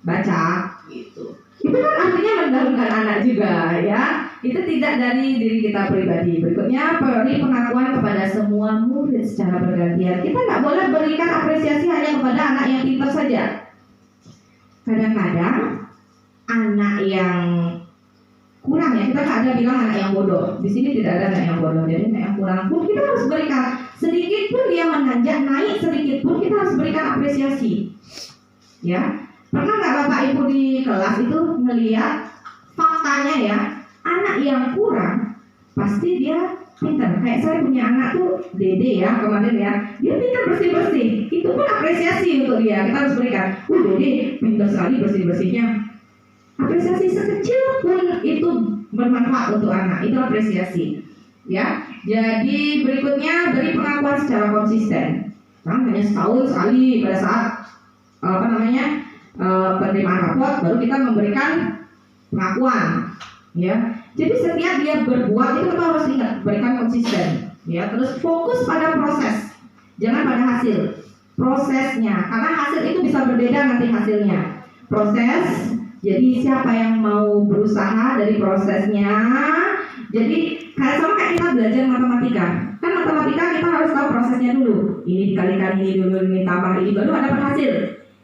baca gitu. Itu kan artinya mendahulukan anak juga ya. Itu tidak dari diri kita pribadi. Berikutnya beri pengakuan kepada semua murid secara bergantian. Kita nggak boleh berikan apresiasi hanya kepada anak yang pintar saja. Kadang-kadang anak yang kurang ya, kita nggak ada bilang anak yang bodoh. Di sini tidak ada anak yang bodoh. Jadi anak yang kurang pun kita harus berikan. Sedikit pun dia menanjak naik sedikit pun kita harus berikan apresiasi. Ya, pernah nggak Bapak Ibu di kelas itu melihat faktanya ya, anak yang kurang pasti dia pintar. Kayak saya punya anak tuh Dede ya kemarin ya, dia pintar bersih-bersih. Itu pun apresiasi untuk dia. Kita harus berikan. Dede pintar sekali bersih-bersihnya. Apresiasi sekecil pun itu bermanfaat untuk anak. Itu apresiasi. Ya. Jadi berikutnya beri pengakuan secara konsisten. Nah, hanya setahun sekali pada saat penerimaan rapot baru kita memberikan pengakuan. Ya. Jadi setiap dia berbuat itu kita harus ingat, berikan konsisten, ya. Terus fokus pada proses, jangan pada hasil. Prosesnya, karena hasil itu bisa berbeda nanti hasilnya. Proses, jadi siapa yang mau berusaha dari prosesnya. Jadi kayak kita belajar matematika, kan matematika kita harus tahu prosesnya dulu. Ini dikalikan ini dulu, ini tambah ini baru ada hasil.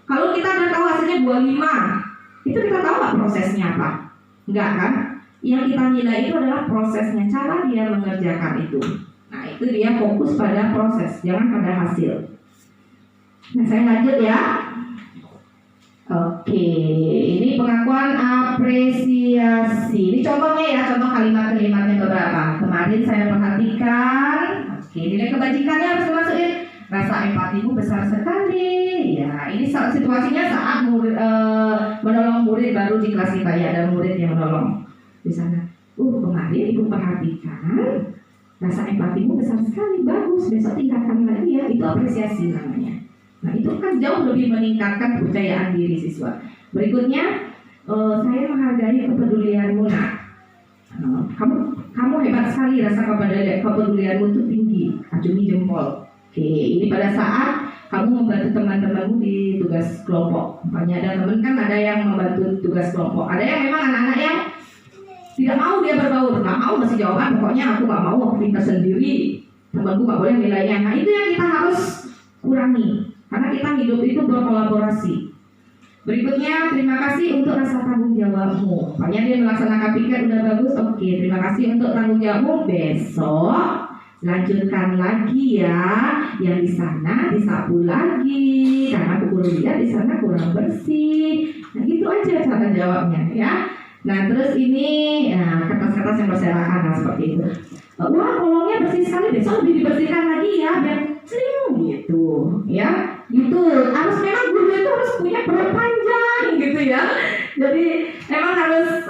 Kalau kita udah tahu hasilnya 25, itu kita tahu nggak prosesnya apa? Enggak kan? Yang kita nilai itu adalah prosesnya, cara dia mengerjakan itu. Nah, itu dia fokus pada proses, jangan pada hasil. Nah, saya lanjut ya. Oke, ini pengakuan apresiasi. Ini contohnya ya, contoh kalimat-kalimatnya beberapa. Kemarin saya perhatikan. Oke, nilai kebajikannya harus dimasukin. Rasa empatimu besar sekali. Ya, ini situasinya saat menolong murid baru di kelas kita ya, ada murid yang menolong di sana. Kemarin ibu perhatikan rasa empatimu besar sekali, bagus, besok tingkatkan lagi ya. Itu apresiasi namanya. Nah, itu kan jauh lebih meningkatkan kepercayaan diri siswa. Berikutnya, saya menghargai kepedulianmu. Nah, kamu hebat sekali, rasa kepedulianmu itu tinggi. Acungi jempol. Oke, ini pada saat kamu membantu teman-temanmu di tugas kelompok. Makanya ada teman kan ada yang membantu tugas kelompok. Ada yang memang anak-anak yang tidak mau dia berbaur, nggak mau ngasih jawaban. Pokoknya aku nggak mau, aku pintar sendiri. Temanku nggak boleh nilainya. Nah, itu yang kita harus kurangi. Karena kita hidup itu berkolaborasi. Berikutnya, terima kasih untuk rasa tanggung jawabmu. Makanya dia melaksanakan piket udah bagus, oke. Terima kasih untuk tanggung jawabmu. Besok lanjutkan lagi ya. Yang di sana disapu lagi, karena aku lihat di sana kurang bersih. Nah gitu aja cara jawabnya ya. Nah terus ini kertas-kertas yang berserakan nah, seperti itu. Wah kolongnya bersih sekali, besok lebih dibersihkan lagi ya biar sering gitu ya. Gitu harus memang guru itu harus punya perut panjang gitu ya. Jadi memang harus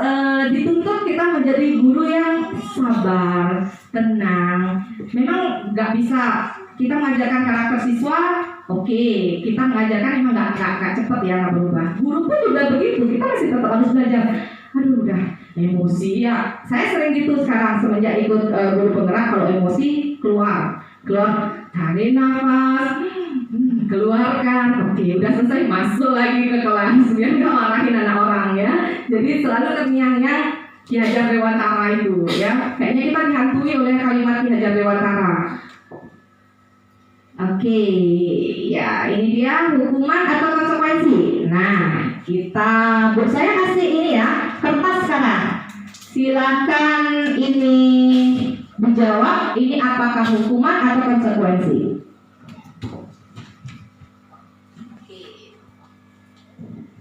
dituntut kita menjadi guru yang sabar, tenang. Memang nggak bisa kita mengajarkan karakter siswa. Oke, kita mengajarkan emang nggak cepet ya, nggak berubah. Guru pun juga begitu, kita masih tetap harus belajar. Aduh udah emosi ya. Saya sering gitu sekarang semenjak ikut guru penggerak, kalau emosi keluar tarik nafas, keluarkan. Oke, udah selesai masuk lagi ke kelas biar nggak marahin anak orang ya. Jadi selalu terngiang-ngiang Ki Hajar Dewantara itu ya. Kayaknya kita dihantui oleh kalimat Ki Hajar Dewantara. Oke, ya ini dia hukuman atau konsekuensi. Nah, saya kasih ini ya, kertas sekarang. Silakan ini dijawab, ini apakah hukuman atau konsekuensi?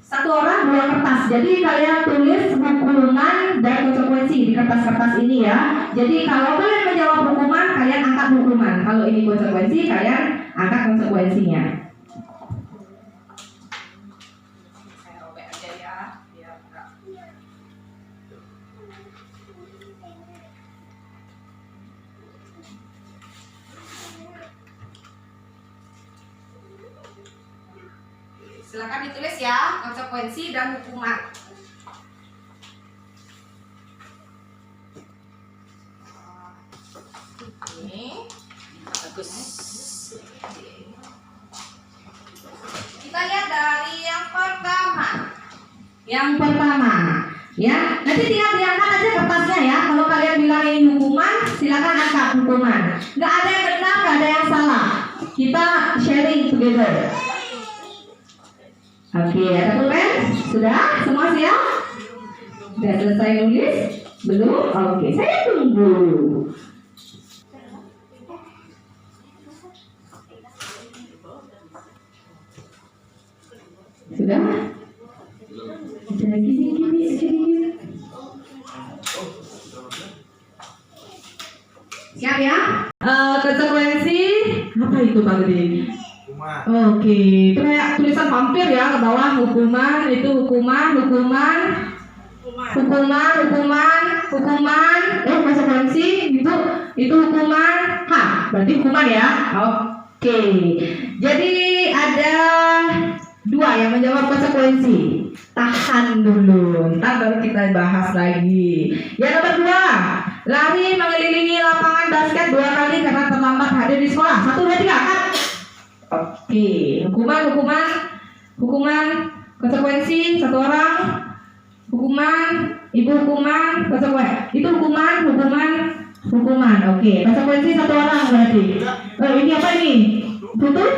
Satu orang dua kertas. Jadi kalian tulis hukuman dan konsekuensi di kertas-kertas ini ya. Jadi kalau kalian menjawab hukuman, kalian angkat hukuman. Kalau ini konsekuensi, kalian angkat konsekuensinya. Saya robek aja ya, biar enggak. Silakan ditulis ya, konsekuensi dan hukuman. Ini bagus. Kita lihat dari yang pertama. Yang pertama, ya. Nanti tinggal diangkat aja kertasnya ya. Kalau kalian bilang ini hukuman, silakan angkat hukuman. Nggak ada yang benar, nggak ada yang salah. Kita sharing together. Oke, ada pulpen? Sudah? Semua siap? Sudah selesai nulis? Belum? Oke, saya tunggu. Sudah? Gini. Siap ya? Konsekuensi apa itu Pak Gede? Oke, itu kayak tulisan vampir ya ke bawah, hukuman itu hukuman, konsekuensi itu hukuman, berarti hukuman ya. Oke, jadi ada dua yang menjawab konsekuensi. Tahan dulu, ntar baru kita bahas lagi. Yang nomor dua, lari mengelilingi lapangan basket 2 kali karena terlambat hadir di sekolah. 1, 2, 3, cut. Oke, hukuman, konsekuensi 1 orang, hukuman, ibu hukuman, konsekuensi itu hukuman. Oke, konsekuensi 1 orang berarti. Ini apa ini? Tutup?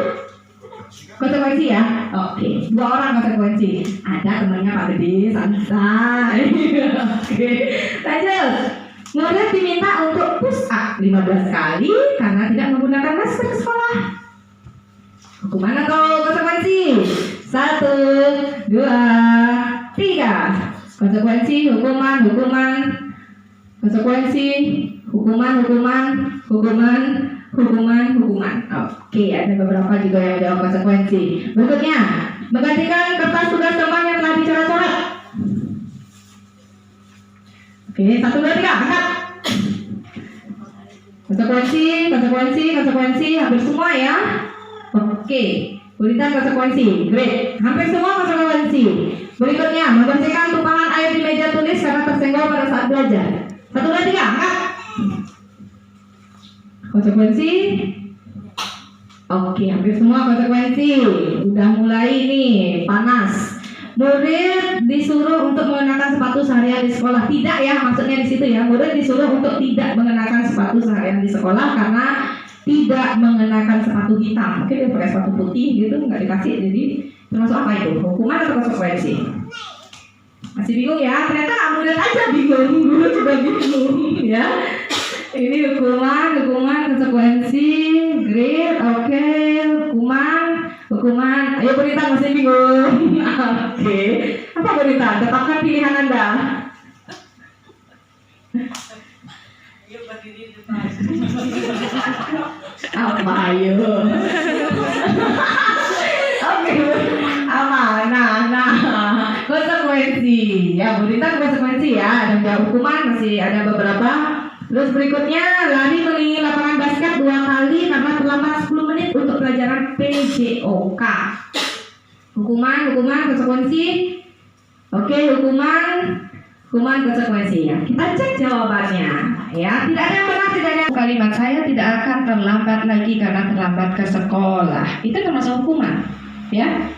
Konsekuensi ya. Oke, 2 orang konsekuensi. Ada temannya Pak Gede, santai. Oke, lanjut. Murid diminta untuk push up 15 kali karena tidak menggunakan masker ke sekolah. Hukuman atau konsekuensi? 1, 2, 3. Konsekuensi, hukuman. Konsekuensi, hukuman. Oke, ada beberapa juga yang jawab konsekuensi. Berikutnya, menggantikan kertas tugas teman yang telah dicoret-coret. Oke, 1, 2, 3, angkat. Konsekuensi, hampir semua ya. Oke, berikan konsekuensi. Great, hampir semua konsekuensi. Berikutnya, membersihkan tumpangan air di meja tulis karena tersenggol pada saat belajar. 1, 2, 3, angkat. Konsekuensi. Oke, hampir semua konsekuensi. Udah mulai nih, panas. Murid disuruh untuk mengenakan sepatu seharian di sekolah. Tidak ya, maksudnya di situ ya. Murid disuruh untuk tidak mengenakan sepatu seharian di sekolah karena tidak mengenakan sepatu hitam. Oke, dia pakai sepatu putih gitu, nggak dikasih, jadi termasuk apa itu? Hukuman atau konsekuensi? Masih bingung ya? Ternyata kamu lihat aja bingung, guru juga bingung ya. Ini hukuman, konsekuensi, grade, oke, hukuman. Ayo berita masih bingung. Oke, apa berita? Tetapkan pilihan Anda. Apa ayo? Oke, nah, konsekuensi. Ya, berita konsekuensi ya. Ada hukuman masih ada beberapa. Terus berikutnya lari mengelilingi lapangan basket 2 kali karena terlambat 10 menit untuk pelajaran PJOK. Hukuman, konsekuensi. Oke, hukuman, konsekuensi ya. Kita cek jawabannya. Ya, tidak ada yang benar, tidak ada. Kalimat saya tidak akan terlambat lagi karena terlambat ke sekolah. Itu termasuk hukuman, ya.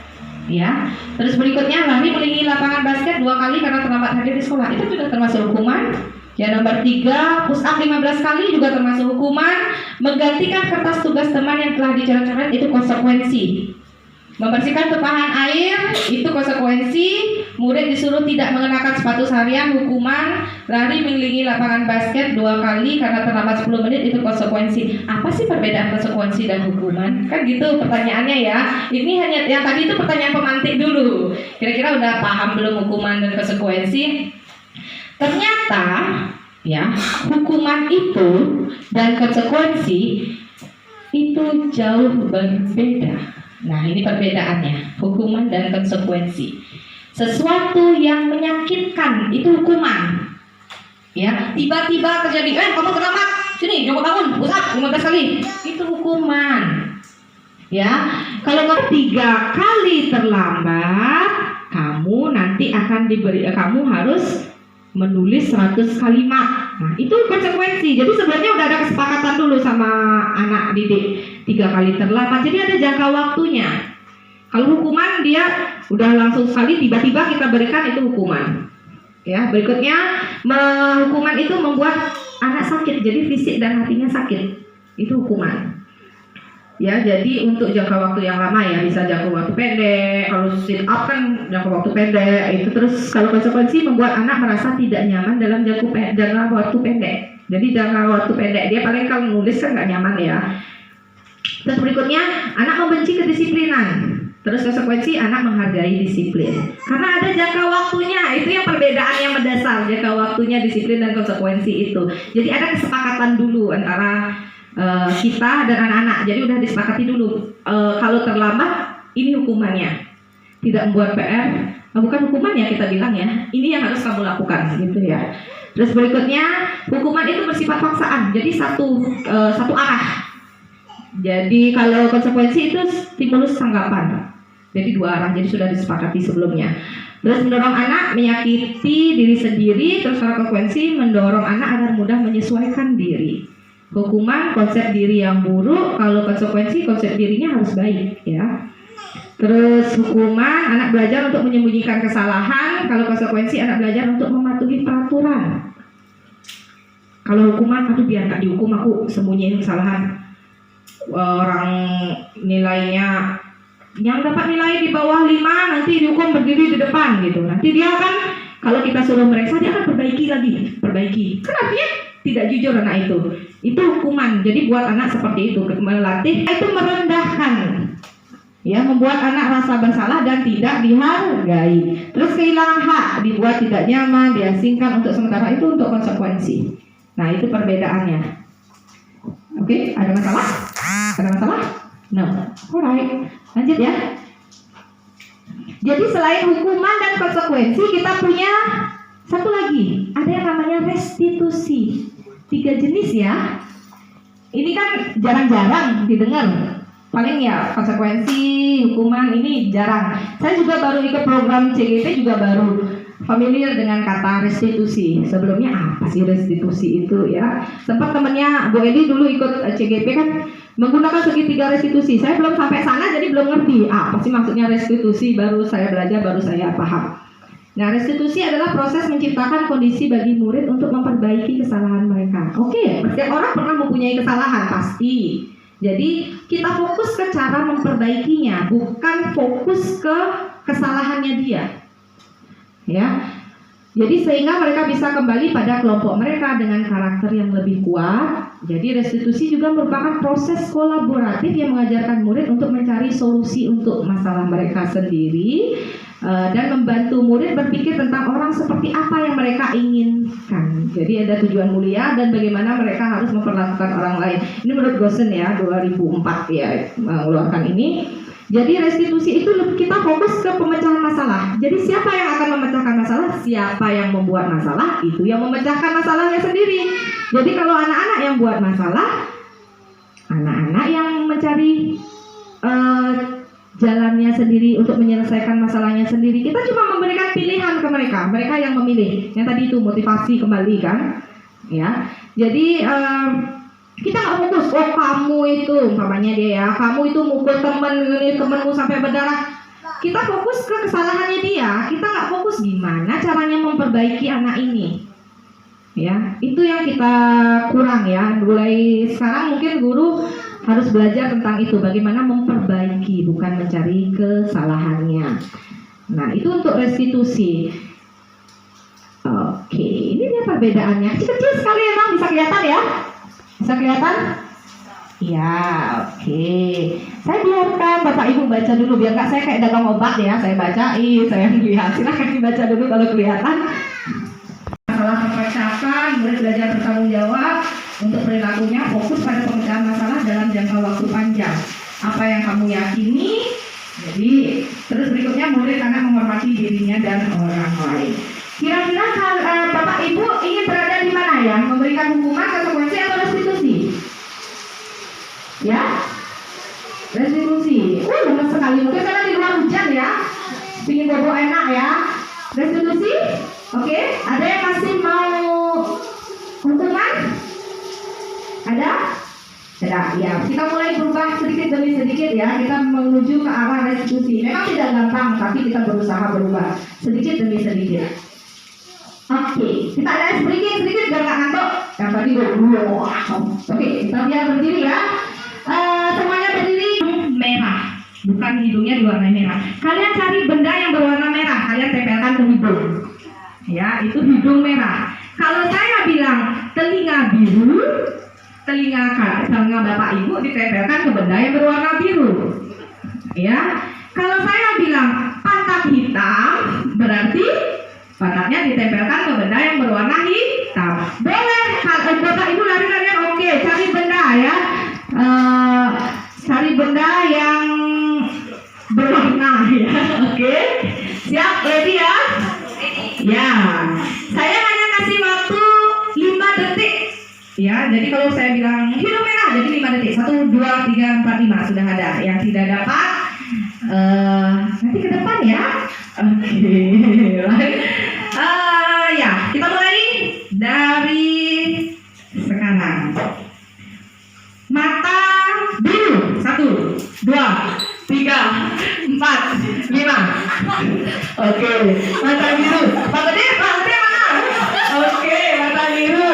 Ya. Terus berikutnya lari mengelilingi lapangan basket 2 kali karena terlambat hadir di sekolah. Itu juga termasuk hukuman. Yang nomor 3, push up 15 kali juga termasuk hukuman. Menggantikan kertas tugas teman yang telah dicoret-coret itu konsekuensi. Membersihkan tumpahan air itu konsekuensi. Murid disuruh tidak mengenakan sepatu harian, hukuman. Lari mengelilingi lapangan basket 2 kali karena terlambat 10 menit itu konsekuensi. Apa sih perbedaan konsekuensi dan hukuman? Kan gitu pertanyaannya ya. Ini hanya yang tadi itu pertanyaan pemantik dulu. Kira-kira udah paham belum hukuman dan konsekuensi? Ternyata ya, hukuman itu dan konsekuensi itu jauh berbeda. Nah, ini perbedaannya, hukuman dan konsekuensi. Sesuatu yang menyakitkan itu hukuman. Ya, tiba-tiba terjadi, kamu terlambat, sini, coba bangun, pusat 15 kali. Itu hukuman. Ya, kalau kamu 3 kali terlambat, kamu nanti akan kamu harus menulis 100 kalimat. Nah, itu konsekuensi. Jadi sebenarnya udah ada kesepakatan dulu sama anak didik 3 kali terlambat. Jadi ada jangka waktunya. Kalau hukuman dia udah langsung sekali tiba-tiba kita berikan itu hukuman. Ya, berikutnya hukuman itu membuat anak sakit. Jadi fisik dan hatinya sakit. Itu hukuman. Ya, jadi untuk jangka waktu yang lama ya, bisa jangka waktu pendek. Kalau sit up kan jangka waktu pendek itu. Terus kalau konsekuensi membuat anak merasa tidak nyaman dalam jangka waktu pendek. Jadi jangka waktu pendek dia paling kalau nulis kan nggak nyaman ya. Terus berikutnya anak membenci kedisiplinan. Terus konsekuensi anak menghargai disiplin. Karena ada jangka waktunya. Itu yang perbedaan yang mendasar, jangka waktunya, disiplin dan konsekuensi itu. Jadi ada kesepakatan dulu antara kita dan anak-anak. Jadi udah disepakati dulu. Kalau terlambat ini hukumannya. Tidak membuat PR, bukan hukumannya kita bilang ya. Ini yang harus kamu lakukan gitu ya. Terus berikutnya hukuman itu bersifat paksaan. Jadi satu arah. Jadi kalau konsekuensi itu stimulus tanggapan. Jadi 2 arah. Jadi sudah disepakati sebelumnya. Terus mendorong anak menyakiti diri sendiri. Terus konsekuensi mendorong anak agar mudah menyesuaikan diri. Hukuman konsep diri yang buruk, kalau konsekuensi konsep dirinya harus baik ya. Terus hukuman anak belajar untuk menyembunyikan kesalahan, kalau konsekuensi anak belajar untuk mematuhi peraturan. Kalau hukuman, biar tak dihukum aku sembunyiin kesalahan. Orang nilainya yang dapat nilai di bawah 5 nanti dihukum berdiri di depan gitu. Nanti dia akan, kalau kita suruh mereka dia akan perbaiki. Kan artinya tidak jujur anak itu. Itu hukuman. Jadi buat anak seperti itu, melatih itu merendahkan. Ya, membuat anak rasa bersalah dan tidak dihargai. Terus kehilangan hak, dibuat tidak nyaman, diasingkan untuk sementara, itu untuk konsekuensi. Nah, itu perbedaannya. Oke, ada masalah? Ada masalah? No. Alright, lanjut ya. Jadi selain hukuman dan konsekuensi, kita punya satu lagi, ada yang namanya restitusi. 3 jenis ya. Ini kan jarang-jarang didengar. Paling ya konsekuensi, hukuman ini jarang. Saya juga baru ikut program CGP, juga baru familiar dengan kata restitusi. Sebelumnya apa sih restitusi itu ya? Sempat temennya Bu Eli dulu ikut CGP kan menggunakan segitiga restitusi. Saya belum sampai sana jadi belum ngerti apa sih maksudnya restitusi. Baru saya belajar, baru saya paham. Nah, restitusi adalah proses menciptakan kondisi bagi murid untuk memperbaiki kesalahan mereka. Oke, setiap orang pernah mempunyai kesalahan, pasti. Jadi, kita fokus ke cara memperbaikinya, bukan fokus ke kesalahannya dia. Ya. Jadi sehingga mereka bisa kembali pada kelompok mereka dengan karakter yang lebih kuat. Jadi restitusi juga merupakan proses kolaboratif yang mengajarkan murid untuk mencari solusi untuk masalah mereka sendiri dan membantu murid berpikir tentang orang seperti apa yang mereka inginkan. Jadi ada tujuan mulia dan bagaimana mereka harus memperlakukan orang lain. Ini menurut Gosen ya, 2004 ya mengeluarkan ini. Jadi restitusi itu kita fokus ke pemecahan masalah. Jadi siapa yang akan memecahkan masalah? Siapa yang membuat masalah? Itu yang memecahkan masalahnya sendiri. Jadi kalau anak-anak yang buat masalah, anak-anak yang mencari jalannya sendiri untuk menyelesaikan masalahnya sendiri. Kita cuma memberikan pilihan ke mereka. Mereka yang memilih. Yang tadi itu motivasi kembali kan? Ya. Jadi kita nggak fokus, oh kamu itu, umpamanya dia ya, kamu itu mukul temenmu sampai berdarah. Kita fokus ke kesalahannya dia. Kita nggak fokus gimana caranya memperbaiki anak ini. Ya, itu yang kita kurang ya. Mulai sekarang mungkin guru harus belajar tentang itu, bagaimana memperbaiki, bukan mencari kesalahannya. Nah, itu untuk restitusi. Oke, ini dia perbedaannya. Kecil-kecil sekali emang, bisa kelihatan ya? Bisa kelihatan? Ya, oke. Saya biarkan Bapak Ibu baca dulu, biar nggak saya kayak dagang obat ya. Saya bacain, saya lihat. Silahkan dibaca dulu kalau kelihatan. Masalah pemecahkan, murid belajar bertanggung jawab untuk perilakunya, fokus pada pemecahan masalah dalam jangka waktu panjang. Apa yang kamu yakini? Jadi, terus berikutnya murid akan menghormati dirinya dan orang lain. Kira-kira Bapak Ibu ingin berada di mana ya? Memberikan hukuman, konsekuensi atau restitusi? Ya? Restitusi. Lemes sekali. Mungkin karena di luar hujan ya. Pingin bobo enak ya. Restitusi? Oke. Ada yang masih mau hukuman? Ada? Ada. Ya. Kita mulai berubah sedikit demi sedikit ya. Kita menuju ke arah restitusi. Memang tidak gampang, tapi kita berusaha berubah sedikit demi sedikit. Oke, kita ada sedikit biar nggak ngantuk. Yang tadi dulu. Oke, kita biar berdiri ya. Semuanya berdiri. Merah, bukan hidungnya diwarnai merah. Kalian cari benda yang berwarna merah, kalian tempelkan ke hidung. Ya, itu hidung merah. Kalau saya bilang telinga biru, telinga Bapak Ibu ditempelkan ke benda yang berwarna biru. Ya, kalau saya bilang pantat hitam, berarti pantatnya ditempelkan ke benda yang berwarna hitam. Boleh, kalau Bapak Ibu lari-larian, oke, cari benda ya. Cari benda yang berwarna ya, oke. Siap, ready ya? Ya, saya hanya kasih waktu 5 detik. Ya, jadi kalau saya bilang hidung merah, jadi 5 detik. 1, 2, 3, 4, 5 sudah ada. Yang tidak dapat, nanti ke depan ya. Oke. Ya, kita mulai dari sekarang. Mata biru. 1, 2, 3, 4, 5. Oke, mata biru. Pak Gede mana? Oke, mata biru.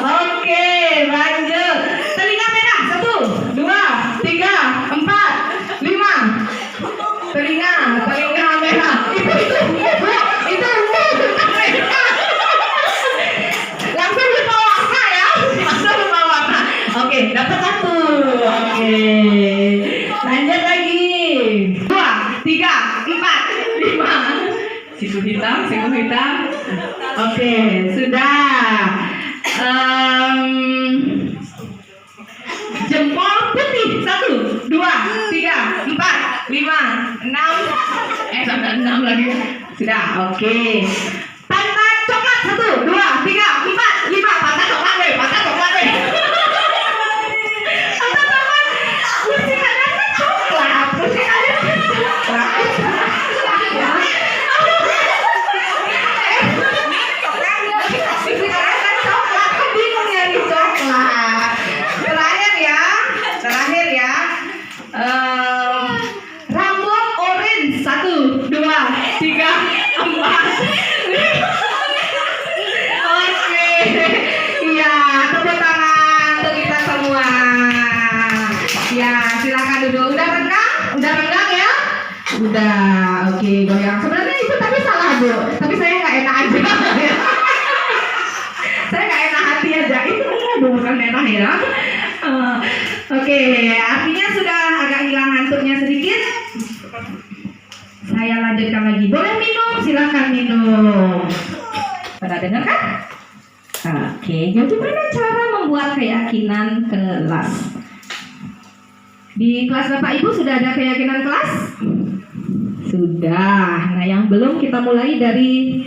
Oke, lanjut. Telinga merah. 1, 2, 3, 4, 5. Telinga merah. Itu langsung lupa warna ya. Langsung lupa warna. Oke, dapat 1. Oke. Lanjut lagi. 2, 3, 4, 5. Siku hitam. Oke, sudah. Jempol putih. 1, 2, 3, 4, 5, 6. Sampai 6 lagi. Sudah, oke. Pantat coklat. 1, 2, 3, 4, 5. Pantat coklat deh. Pantat coklat. Kursi kalian kan coklat. Kursi kalian kan coklat. Kok bingung nyari coklat. Terakhir ya. Rambut orange. 1, 2, 3, 4, Udah, oke, goyang. Sebenarnya itu tapi salah Bu, tapi saya nggak enak aja. Saya nggak enak hati aja. Itu bukan enak ya. Oke, artinya sudah agak hilang ngantuknya sedikit. Saya lanjutkan lagi. Boleh minum, silakan minum. Pada dengar kan? Oke, jadi gimana cara membuat keyakinan kelas? Di kelas Bapak Ibu sudah ada keyakinan kelas? Sudah. Nah, yang belum kita mulai dari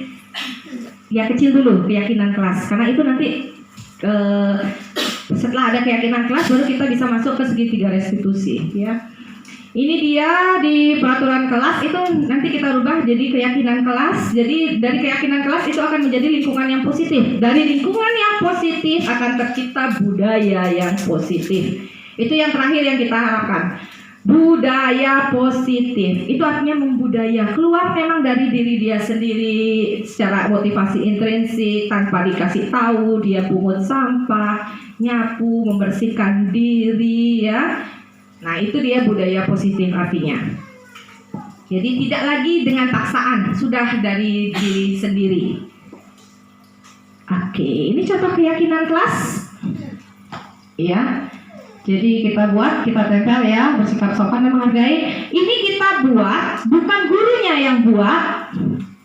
ya kecil dulu, keyakinan kelas. Karena itu nanti setelah ada keyakinan kelas baru kita bisa masuk ke segitiga restitusi, ya. Ini dia di peraturan kelas itu nanti kita rubah jadi keyakinan kelas. Jadi dari keyakinan kelas itu akan menjadi lingkungan yang positif. Dari lingkungan yang positif akan tercipta budaya yang positif. Itu yang terakhir yang kita harapkan. Budaya positif. Itu artinya membudaya. Keluar memang dari diri dia sendiri secara motivasi intrinsik tanpa dikasih tahu. Dia pungut sampah, nyapu, membersihkan diri, ya. Nah, itu dia budaya positif artinya. Jadi tidak lagi dengan paksaan, sudah dari diri sendiri. Oke, ini contoh keyakinan kelas. Ya. Jadi kita buat, kita tempel ya, bersikap sopan dan menghargai. Ini kita buat, bukan gurunya yang buat,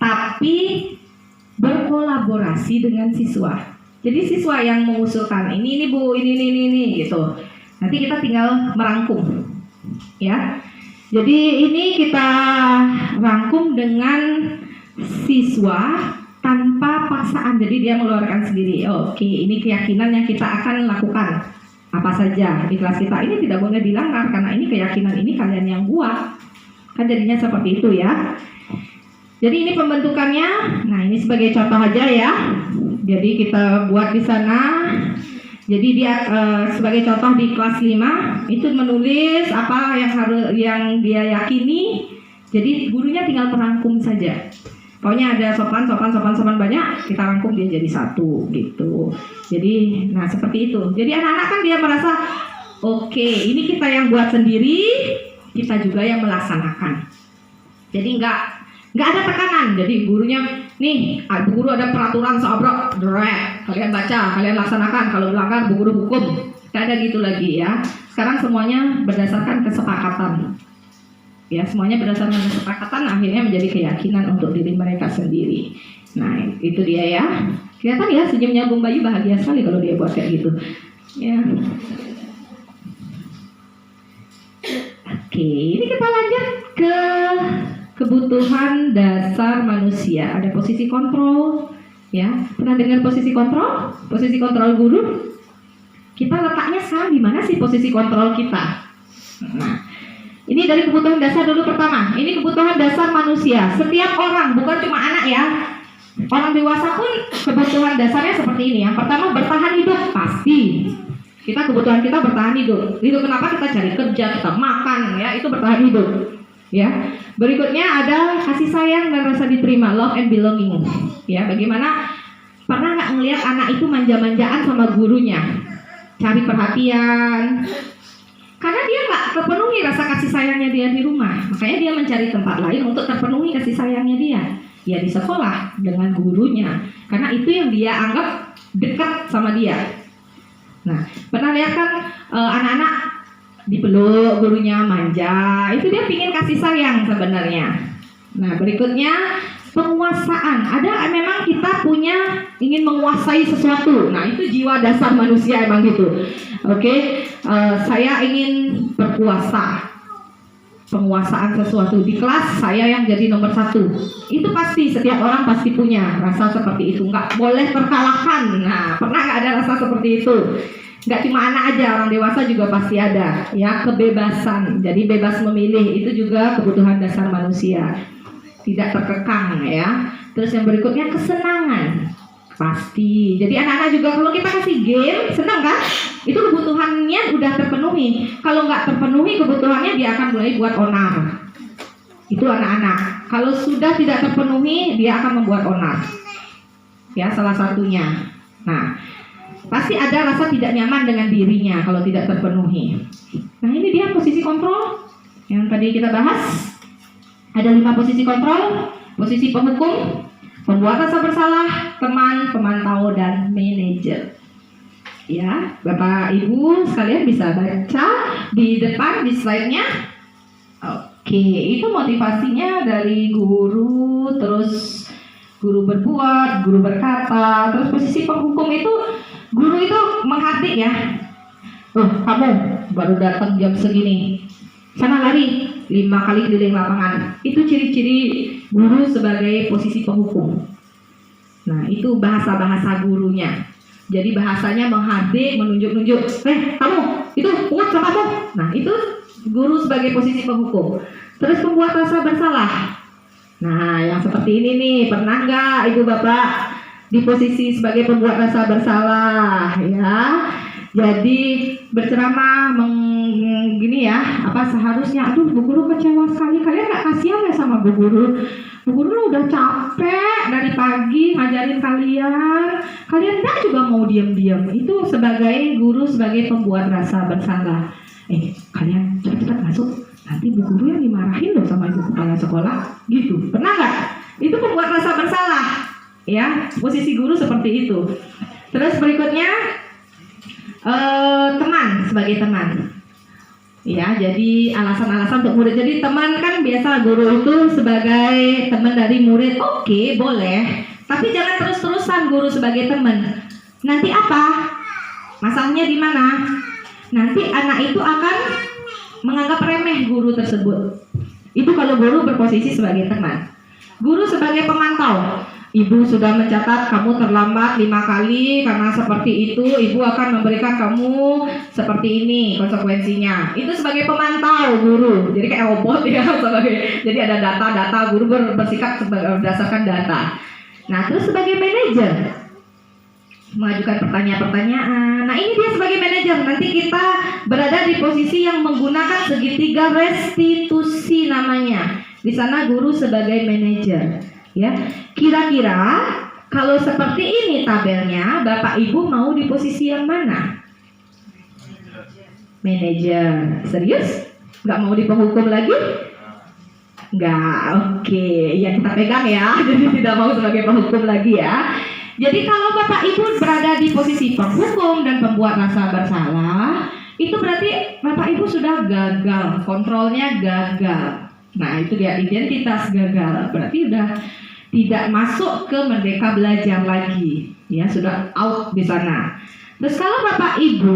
tapi berkolaborasi dengan siswa. Jadi siswa yang mengusulkan, ini Bu, ini gitu. Nanti kita tinggal merangkum, ya. Jadi ini kita rangkum dengan siswa tanpa paksaan. Jadi dia mengeluarkan sendiri. Oke, ini keyakinan yang kita akan lakukan. Apa saja di kelas kita ini tidak boleh dilanggar karena ini keyakinan ini kalian yang buat. Kan jadinya seperti itu ya. Jadi ini pembentukannya. Nah, ini sebagai contoh aja ya. Jadi kita buat di sana. Jadi dia sebagai contoh di kelas 5 itu menulis apa yang dia yakini. Jadi gurunya tinggal merangkum saja. Pokoknya ada sopan banyak, kita rangkum dia jadi satu gitu. Jadi nah seperti itu. Jadi anak-anak kan dia merasa oke, ini kita yang buat sendiri, kita juga yang melaksanakan. Jadi nggak ada tekanan. Jadi gurunya nih, Bu Guru ada peraturan seobrok, kalian baca, kalian laksanakan. Kalau melanggar, Bu Guru hukum. Tidak ada gitu lagi ya. Sekarang semuanya berdasarkan kesepakatan. Ya, semuanya berdasarkan kesepakatan akhirnya menjadi keyakinan untuk diri mereka sendiri. Nah, itu dia ya. Kelihatan ya senyumnya Bung Bayu bahagia sekali kalau dia buat kayak gitu. Ya. Oke, ini kita lanjut ke kebutuhan dasar manusia. Ada posisi kontrol, ya. Pernah dengar posisi kontrol? Posisi kontrol guru? Kita letaknya sekarang di mana sih posisi kontrol kita? Nah, ini dari kebutuhan dasar dulu pertama. Ini kebutuhan dasar manusia. Setiap orang, bukan cuma anak ya. Orang dewasa pun kebutuhan dasarnya seperti ini. Yang pertama bertahan hidup pasti. Kebutuhan kita bertahan hidup. Itu kenapa kita cari kerja, kita makan, ya. Itu bertahan hidup. Ya. Berikutnya ada kasih sayang dan rasa diterima, love and belonging. Ya, bagaimana pernah nggak melihat anak itu manja-manjaan sama gurunya, cari perhatian, karena dia nggak terpenuhi rasa kasih sayangnya dia di rumah, makanya dia mencari tempat lain untuk terpenuhi kasih sayangnya dia. Ya di sekolah dengan gurunya, karena itu yang dia anggap dekat sama dia. Nah, pernah lihat kan anak-anak dipeluk gurunya, manja, itu dia pingin kasih sayang sebenarnya. Nah, berikutnya penguasaan. Ada memang kita punya ingin menguasai sesuatu. Nah, itu jiwa dasar manusia emang gitu. Oke, saya ingin berkuasa. Penguasaan sesuatu di kelas, saya yang jadi nomor 1. Itu pasti setiap orang pasti punya rasa seperti itu. Nggak boleh terkalahkan. Nah, pernah nggak ada rasa seperti itu? Nggak cuma anak aja, orang dewasa juga pasti ada. Ya, kebebasan. Jadi bebas memilih itu juga kebutuhan dasar manusia. Tidak terkekang ya. Terus yang berikutnya kesenangan. Pasti. Jadi anak-anak juga kalau kita kasih game, senang kan? Itu kebutuhannya udah terpenuhi. Kalau nggak terpenuhi kebutuhannya, dia akan mulai buat onar. Itu anak-anak. Kalau sudah tidak terpenuhi, dia akan membuat onar. Ya, salah satunya. Nah, pasti ada rasa tidak nyaman dengan dirinya kalau tidak terpenuhi. Nah, ini dia posisi kontrol yang tadi kita bahas. Ada 5 posisi kontrol: posisi penghukum, pembuat rasa bersalah, teman, pemantau, dan manajer. Ya, Bapak Ibu sekalian bisa baca di depan di slide-nya. Oke, itu motivasinya dari guru, terus guru berbuat, guru berkata, terus posisi penghukum itu guru itu menghardik ya. Kamu baru datang jam segini, sana lari 5 kali keliling lapangan. Itu ciri-ciri guru sebagai posisi penghukum. Nah, itu bahasa-bahasa gurunya. Jadi bahasanya menghardik, menunjuk-nunjuk. Kamu, itu pungut sama kamu. Nah, itu guru sebagai posisi penghukum. Terus pembuat rasa bersalah. Nah, yang seperti ini nih, pernah nggak Ibu Bapak di posisi sebagai pembuat rasa bersalah, ya? Jadi berceramah gini ya, seharusnya, aduh Bu Guru kecewa sekali, kalian nggak kasihan ya sama Bu Guru? Bu Guru udah capek dari pagi ngajarin kalian nggak juga mau diam-diam. Itu sebagai guru, sebagai pembuat rasa bersalah. Kalian cepat-cepat masuk, nanti Bu Guru yang dimarahin loh sama Ibu Kepala Sekolah, gitu. Pernah nggak? Itu pembuat rasa bersalah, ya. Posisi guru seperti itu. Terus berikutnya teman, sebagai teman. Ya, jadi alasan-alasan untuk murid. Jadi teman kan biasa guru itu sebagai teman dari murid. Oke, boleh. Tapi jangan terus-terusan guru sebagai teman. Nanti apa? Masalahnya di mana? Nanti anak itu akan menganggap remeh guru tersebut. Itu kalau guru berposisi sebagai teman. Guru sebagai pemantau. Ibu sudah mencatat kamu terlambat 5 kali, karena seperti itu Ibu akan memberikan kamu seperti ini konsekuensinya. Itu sebagai pemantau guru. Jadi kayak robot ya, jadi ada data-data, guru bersikap berdasarkan data. Nah, terus sebagai manajer, mengajukan pertanyaan-pertanyaan. Nah, ini dia sebagai manajer. Nanti kita berada di posisi yang menggunakan segitiga restitusi namanya. Di sana guru sebagai manajer. Ya, kira-kira kalau seperti ini tabelnya, Bapak Ibu mau di posisi yang mana? Manajer. Serius? Nggak mau di penghukum lagi? Nggak, oke. Ya kita pegang ya, jadi tidak mau sebagai penghukum lagi ya. Jadi kalau Bapak Ibu berada di posisi penghukum dan pembuat rasa bersalah, itu berarti Bapak Ibu sudah gagal, kontrolnya gagal. Nah, itu dia identitas gagal. Berarti udah tidak masuk ke Merdeka Belajar lagi, ya, sudah out di sana. Terus kalau Bapak Ibu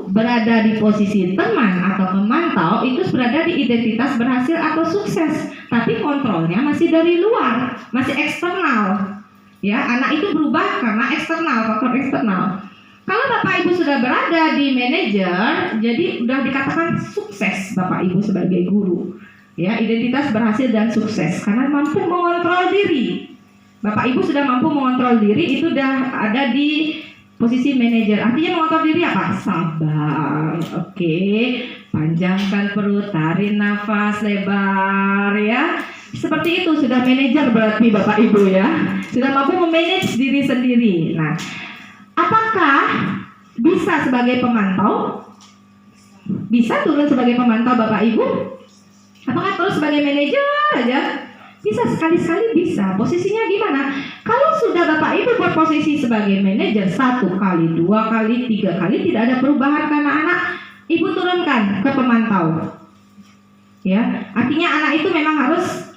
berada di posisi teman atau pemantau, itu berada di identitas berhasil atau sukses, tapi kontrolnya masih dari luar, masih eksternal. Ya, anak itu berubah karena eksternal, faktor eksternal. Kalau Bapak Ibu sudah berada di manajer, jadi sudah dikatakan sukses Bapak Ibu sebagai guru. Ya, identitas berhasil dan sukses karena mampu mengontrol diri. Bapak Ibu sudah mampu mengontrol diri, itu sudah ada di posisi manajer. Artinya mengontrol diri apa? Sabar. Oke. Panjangkan perut, tarik nafas lebar ya. Seperti itu sudah manajer berarti Bapak Ibu ya. Sudah mampu memanage diri sendiri. Nah, apakah bisa sebagai pemantau? Bisa turun sebagai pemantau Bapak Ibu? Apakah terus sebagai manajer aja? Bisa, sekali-sekali bisa. Posisinya gimana? Kalau sudah Bapak Ibu berposisi sebagai manajer 1 kali, 2 kali, 3 kali tidak ada perubahan karena anak, Ibu turunkan ke pemantau. Ya, artinya anak itu memang harus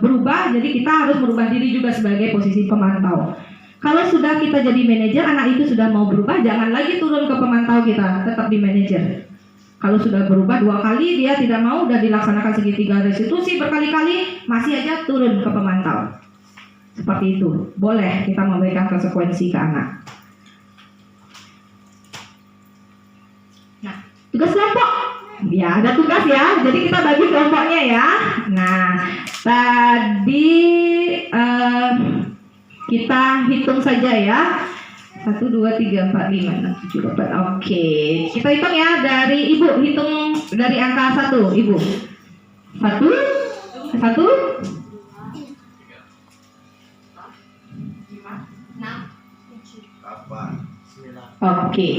berubah. Jadi kita harus merubah diri juga sebagai posisi pemantau. Kalau sudah kita jadi manajer, anak itu sudah mau berubah, jangan lagi turun ke pemantau kita, tetap di manajer. Kalau sudah berubah 2 kali, dia tidak mau, udah dilaksanakan segitiga restitusi berkali-kali, masih aja turun ke pemantau. Seperti itu. Boleh kita memberikan konsekuensi ke anak. Nah, tugas kelompok. Ya, ada tugas ya. Jadi kita bagi kelompoknya ya. Nah, tadi kita hitung saja ya. 1, 2, 3, 4, 5, 6, 7, 8. Oke, kita hitung ya dari Ibu. Hitung dari angka 1, Ibu. 1, 1, 8, 9. Oke.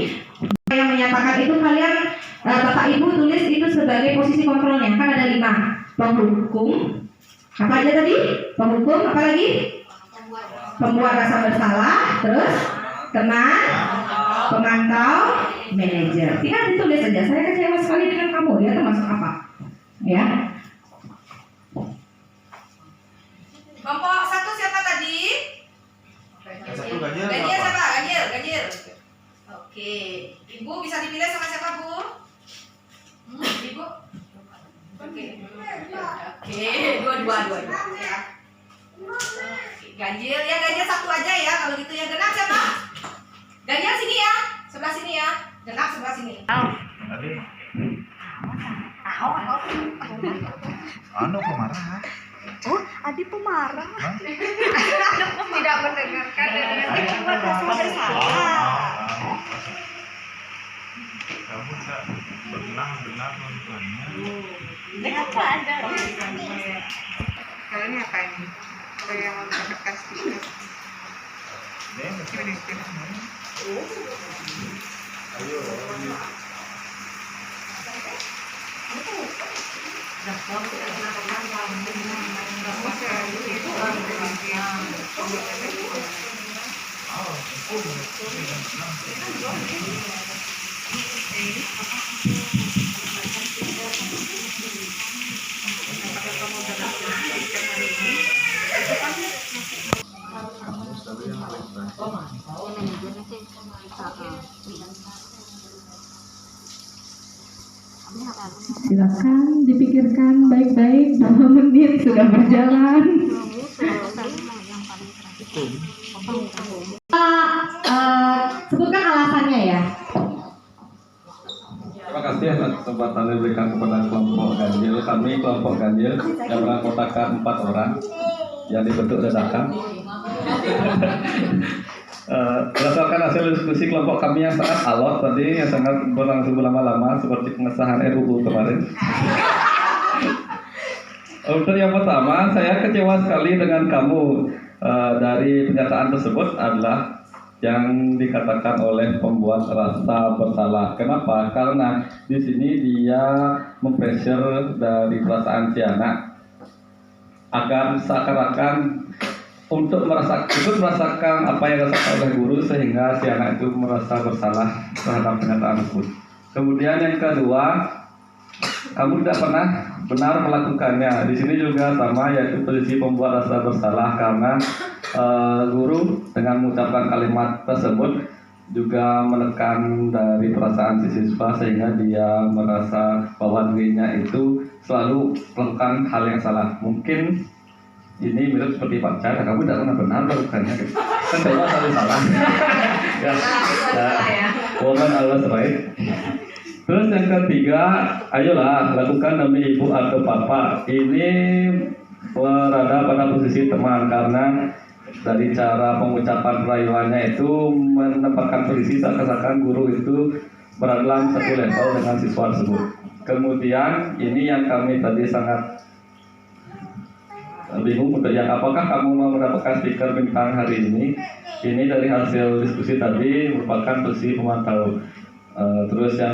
Yang menyatakan itu kalian Bapak Ibu tulis itu sebagai posisi kontrolnya. Kan ada 5. Penghukum, Apa aja tadi? Penghukum, apa lagi? Pembuat rasa bersalah, terus teman, pemantau, manajer. Tinggal ditulis saja. Saya kecewa sekali dengan kamu. Dia termasuk apa? Ya. Kelompok 1 siapa tadi? Yang satu ganjil Ganjil apa? siapa? Ganjil. Oke. Ibu bisa dipilih sama siapa, Bu? Ibu? Oke. Oke, dua. Ya. Ganjil ya, ganjil satu aja ya kalau gitu ya. Genap siapa? Ganjil sini ya, sebelah sini ya. Genap sebelah sini. Tadi. Anu pemarah. Oh, Adi pemarah. Tidak mendengarkan dan Pembuat rasa bersalah. Kamu tak benar nontonnya. Kenapa ada? Kalian ngapain? Kayak mau menekan stiker. Silakan dipikirkan baik-baik. 2 menit sudah berjalan. Sebutkan alasannya ya. Terima kasih atas kesempatan yang diberikan kepada kelompok ganjil. Kami kelompok ganjil yang beranggotakan 4 orang yang dibentuk dadakan. Berdasarkan hasil diskusi kelompok kami yang sangat alot tadi, yang sangat berlangsung berlama-lama seperti pengesahan RUU kemarin. Untuk yang pertama, saya kecewa sekali dengan kamu. Dari pernyataan tersebut adalah yang dikatakan oleh pembuat rasa bersalah. Kenapa? Karena di sini dia mempressure dari perasaan si anak agar seakan-akan untuk merasakan apa yang dirasakan oleh guru sehingga si anak itu merasa bersalah terhadap pernyataan tersebut. Kemudian yang kedua, kamu tidak pernah benar melakukannya. Di sini juga sama, yaitu posisi pembuat rasa bersalah karena guru dengan mengucapkan kalimat tersebut juga menekan dari perasaan si siswa sehingga dia merasa bahwa dirinya itu selalu melakukan hal yang salah. Mungkin ini mirip seperti pacar, kamu tidak pernah benar melakukannya. Kan semua saling salah. Ya, woman always right. Terus yang ketiga, ayolah lakukan demi ibu atau bapak. Ini berada pada posisi teman karena dari cara pengucapan rayuannya itu menempatkan posisi seakan-akan guru itu berada dalam satu level dengan siswa tersebut. Kemudian ini yang kami tadi sangat bingung untuk yang apakah kamu mau mendapatkan stiker bintang hari ini. Ini dari hasil diskusi tadi merupakan posisi pemantau. Terus yang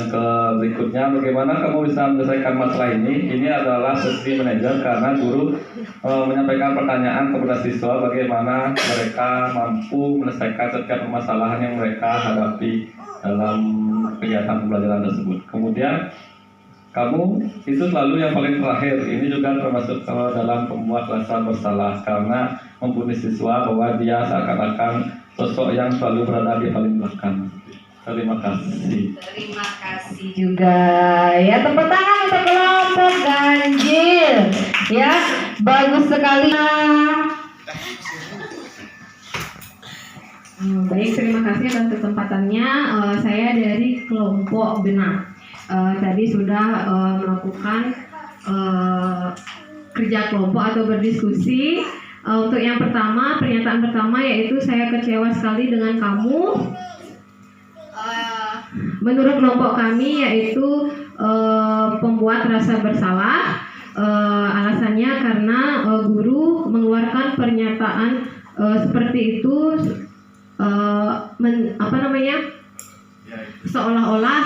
berikutnya, bagaimana kamu bisa menyelesaikan masalah ini? Ini adalah posisi manajer karena guru menyampaikan pertanyaan kepada siswa bagaimana mereka mampu menyelesaikan setiap permasalahan yang mereka hadapi dalam kegiatan pembelajaran tersebut. Kemudian kamu itu selalu yang paling terakhir. Ini juga termasuk dalam pembuat rasa bersalah karena membunuh siswa bahwa dia seakan-akan sosok yang selalu berada di paling belakang. Terima kasih. Terima kasih juga. Ya, tepuk tangan untuk kelompok ganjil. Ya, bagus sekali. Baik, terima kasih atas kesempatannya. Saya dari kelompok genap. Tadi sudah melakukan kerja kelompok atau berdiskusi. Untuk yang pertama, pernyataan pertama yaitu saya kecewa sekali dengan kamu. Menurut kelompok kami yaitu pembuat rasa bersalah. Alasannya karena guru mengeluarkan pernyataan seperti itu. seolah-olah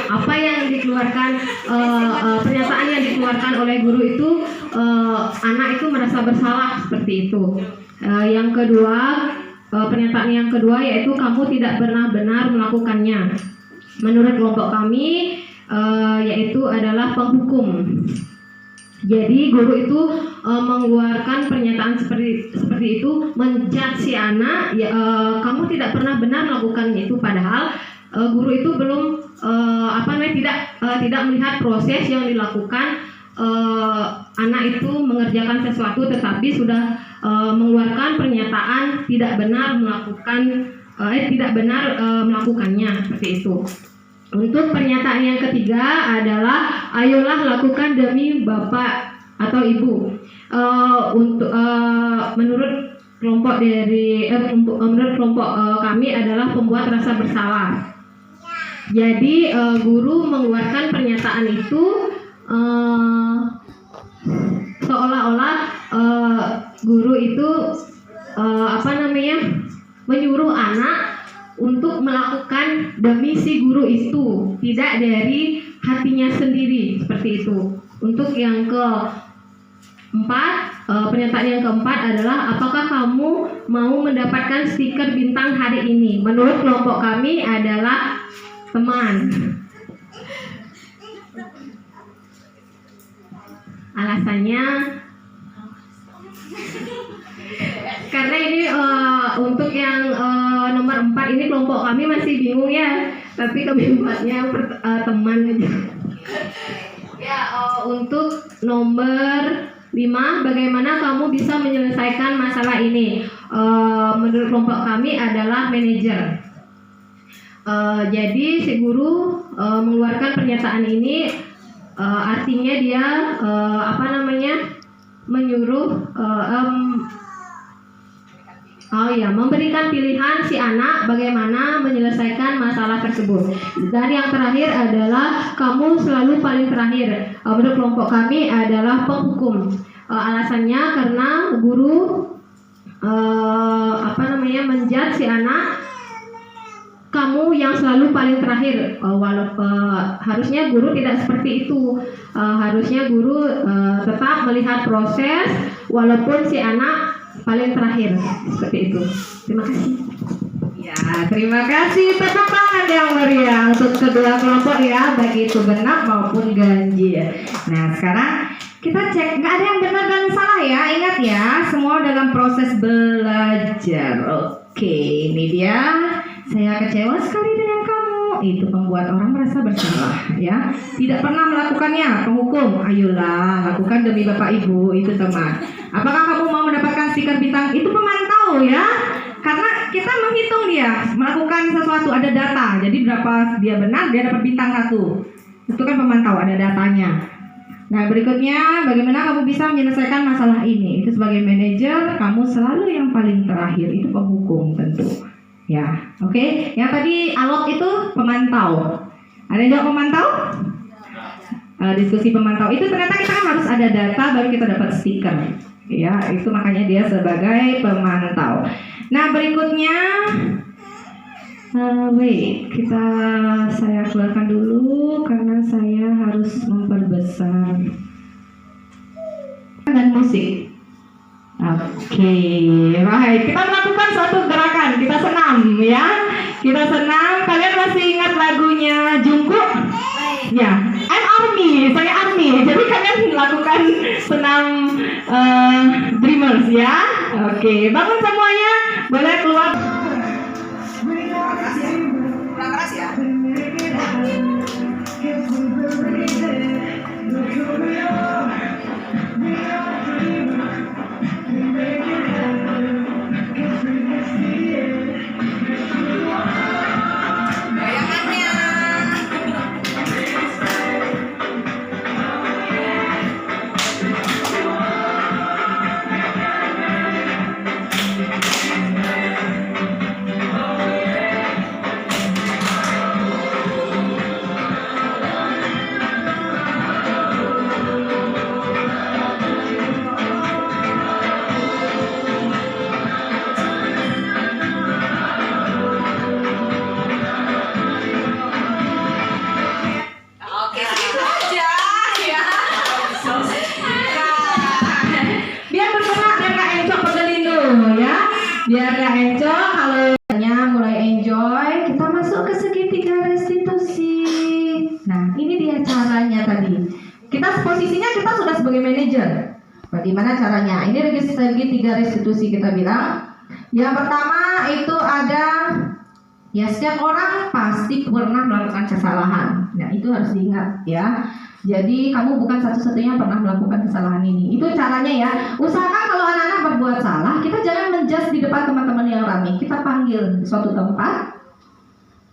apa yang dikeluarkan pernyataan yang dikeluarkan oleh guru itu anak itu merasa bersalah seperti itu. Yang kedua, pernyataan yang kedua yaitu kamu tidak pernah benar melakukannya. Menurut kelompok kami yaitu adalah penghukum. Jadi guru itu mengeluarkan pernyataan seperti itu, menjudge si anak, kamu tidak pernah benar melakukan itu, padahal guru itu belum tidak melihat proses yang dilakukan anak itu mengerjakan sesuatu, tetapi sudah mengeluarkan pernyataan tidak benar melakukannya seperti itu. Untuk pernyataan yang ketiga adalah ayolah lakukan demi bapak atau ibu. Menurut kelompok kami adalah pembuat rasa bersalah. Jadi guru mengeluarkan pernyataan itu seolah-olah guru itu menyuruh anak untuk melakukan demi si guru itu, tidak dari hatinya sendiri seperti itu. Untuk yang keempat, pernyataan yang keempat adalah apakah kamu mau mendapatkan stiker bintang hari ini? Menurut kelompok kami adalah teman. Alasannya karena ini untuk yang nomor 4 ini kelompok kami masih bingung ya, tapi kami buatnya teman aja. Ya, untuk nomor 5, bagaimana kamu bisa menyelesaikan masalah ini? Menurut kelompok kami adalah manajer. Jadi si guru mengeluarkan pernyataan ini, artinya dia menyuruh memberikan pilihan si anak bagaimana menyelesaikan masalah tersebut. Dan yang terakhir adalah kamu selalu paling terakhir. Menurut kelompok kami adalah penghukum. Alasannya karena guru menjudge si anak, kamu yang selalu paling terakhir. Harusnya guru tidak seperti itu. Harusnya guru tetap melihat proses walaupun si anak paling terakhir, seperti itu. Terima kasih. Ya, terima kasih. Tepuk tangan yang meriah untuk kedua kelompok ya, baik itu benar maupun ganjil. Nah, sekarang kita cek, nggak ada yang benar dan salah ya. Ingat ya, semua dalam proses belajar. Oke, ini dia. Saya kecewa sekali dengan kamu. Itu membuat orang merasa bersalah ya. Tidak pernah melakukannya, penghukum. Ayolah, lakukan demi bapak ibu. Itu teman. Apakah kamu mau mendapatkan stiker bintang? Itu pemantau ya. Karena kita menghitung dia melakukan sesuatu, ada data. Jadi berapa dia benar, dia dapat bintang 1. Itu kan pemantau, ada datanya. Nah, berikutnya bagaimana kamu bisa menyelesaikan masalah ini? Itu sebagai manajer, kamu selalu yang paling terakhir. Itu penghukum tentu. Ya, oke. Yang tadi alot itu pemantau. Ada yang jawab pemantau? Diskusi pemantau itu ternyata kita kan harus ada data baru kita dapat stiker. Ya, itu makanya dia sebagai pemantau. Nah, berikutnya saya keluarkan dulu karena saya harus memperbesar dan musik. Oke, baik. Kita melakukan suatu gerakan. Kita senam ya. Kita senam. Kalian masih ingat lagunya Jungkook? Ya, I'm Army. Saya Army. Jadi kalian melakukan senam Dreamers ya. Oke, bangun semuanya. Boleh keluar. Kurang keras ya. dia caranya tadi. Kita posisinya kita sudah sebagai manajer. Bagaimana caranya? Ini lagi 3 restitusi kita bilang. Yang pertama itu ada, ya setiap orang pasti pernah melakukan kesalahan. Nah itu harus diingat ya. Jadi kamu bukan satu-satunya pernah melakukan kesalahan ini. Itu caranya ya. Usahakan kalau anak-anak berbuat salah, kita jangan menjudge di depan teman-teman yang ramai. Kita panggil suatu tempat,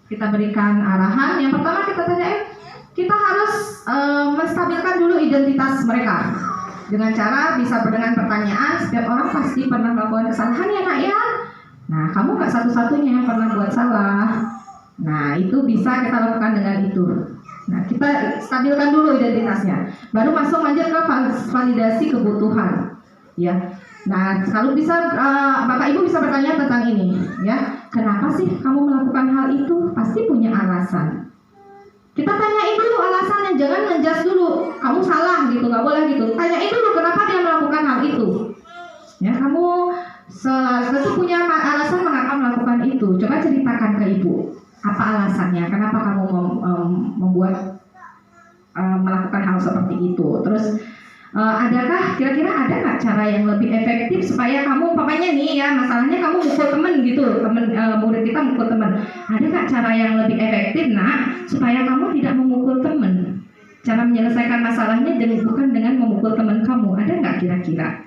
kita berikan arahan. Yang pertama kita tanya, kita harus menstabilkan dulu identitas mereka dengan cara bisa dengan pertanyaan. Setiap orang pasti pernah melakukan kesalahan ya nak ya. Nah kamu gak satu-satunya yang pernah buat salah. Nah itu bisa kita lakukan dengan itu. Nah kita stabilkan dulu identitasnya, baru masuk aja ke validasi kebutuhan ya. Nah kalau bisa Bapak Ibu bisa bertanya tentang ini ya, kenapa sih kamu melakukan hal itu? Pasti punya alasan. Kita tanyain dulu alasannya, jangan ngejudge dulu kamu salah gitu, nggak boleh gitu. Tanyain dulu kenapa dia melakukan hal itu ya. Kamu tentu punya alasan mengapa melakukan itu. Coba ceritakan ke ibu apa alasannya, kenapa kamu membuat melakukan hal seperti itu. Terus adakah kira-kira ada nggak cara yang lebih efektif supaya kamu, papanya nih ya masalahnya kamu mukul temen gitu, murid kita mukul temen, ada nggak cara yang lebih efektif nak supaya kamu tidak memukul temen? Cara menyelesaikan masalahnya bukan dengan memukul teman kamu, ada nggak kira-kira?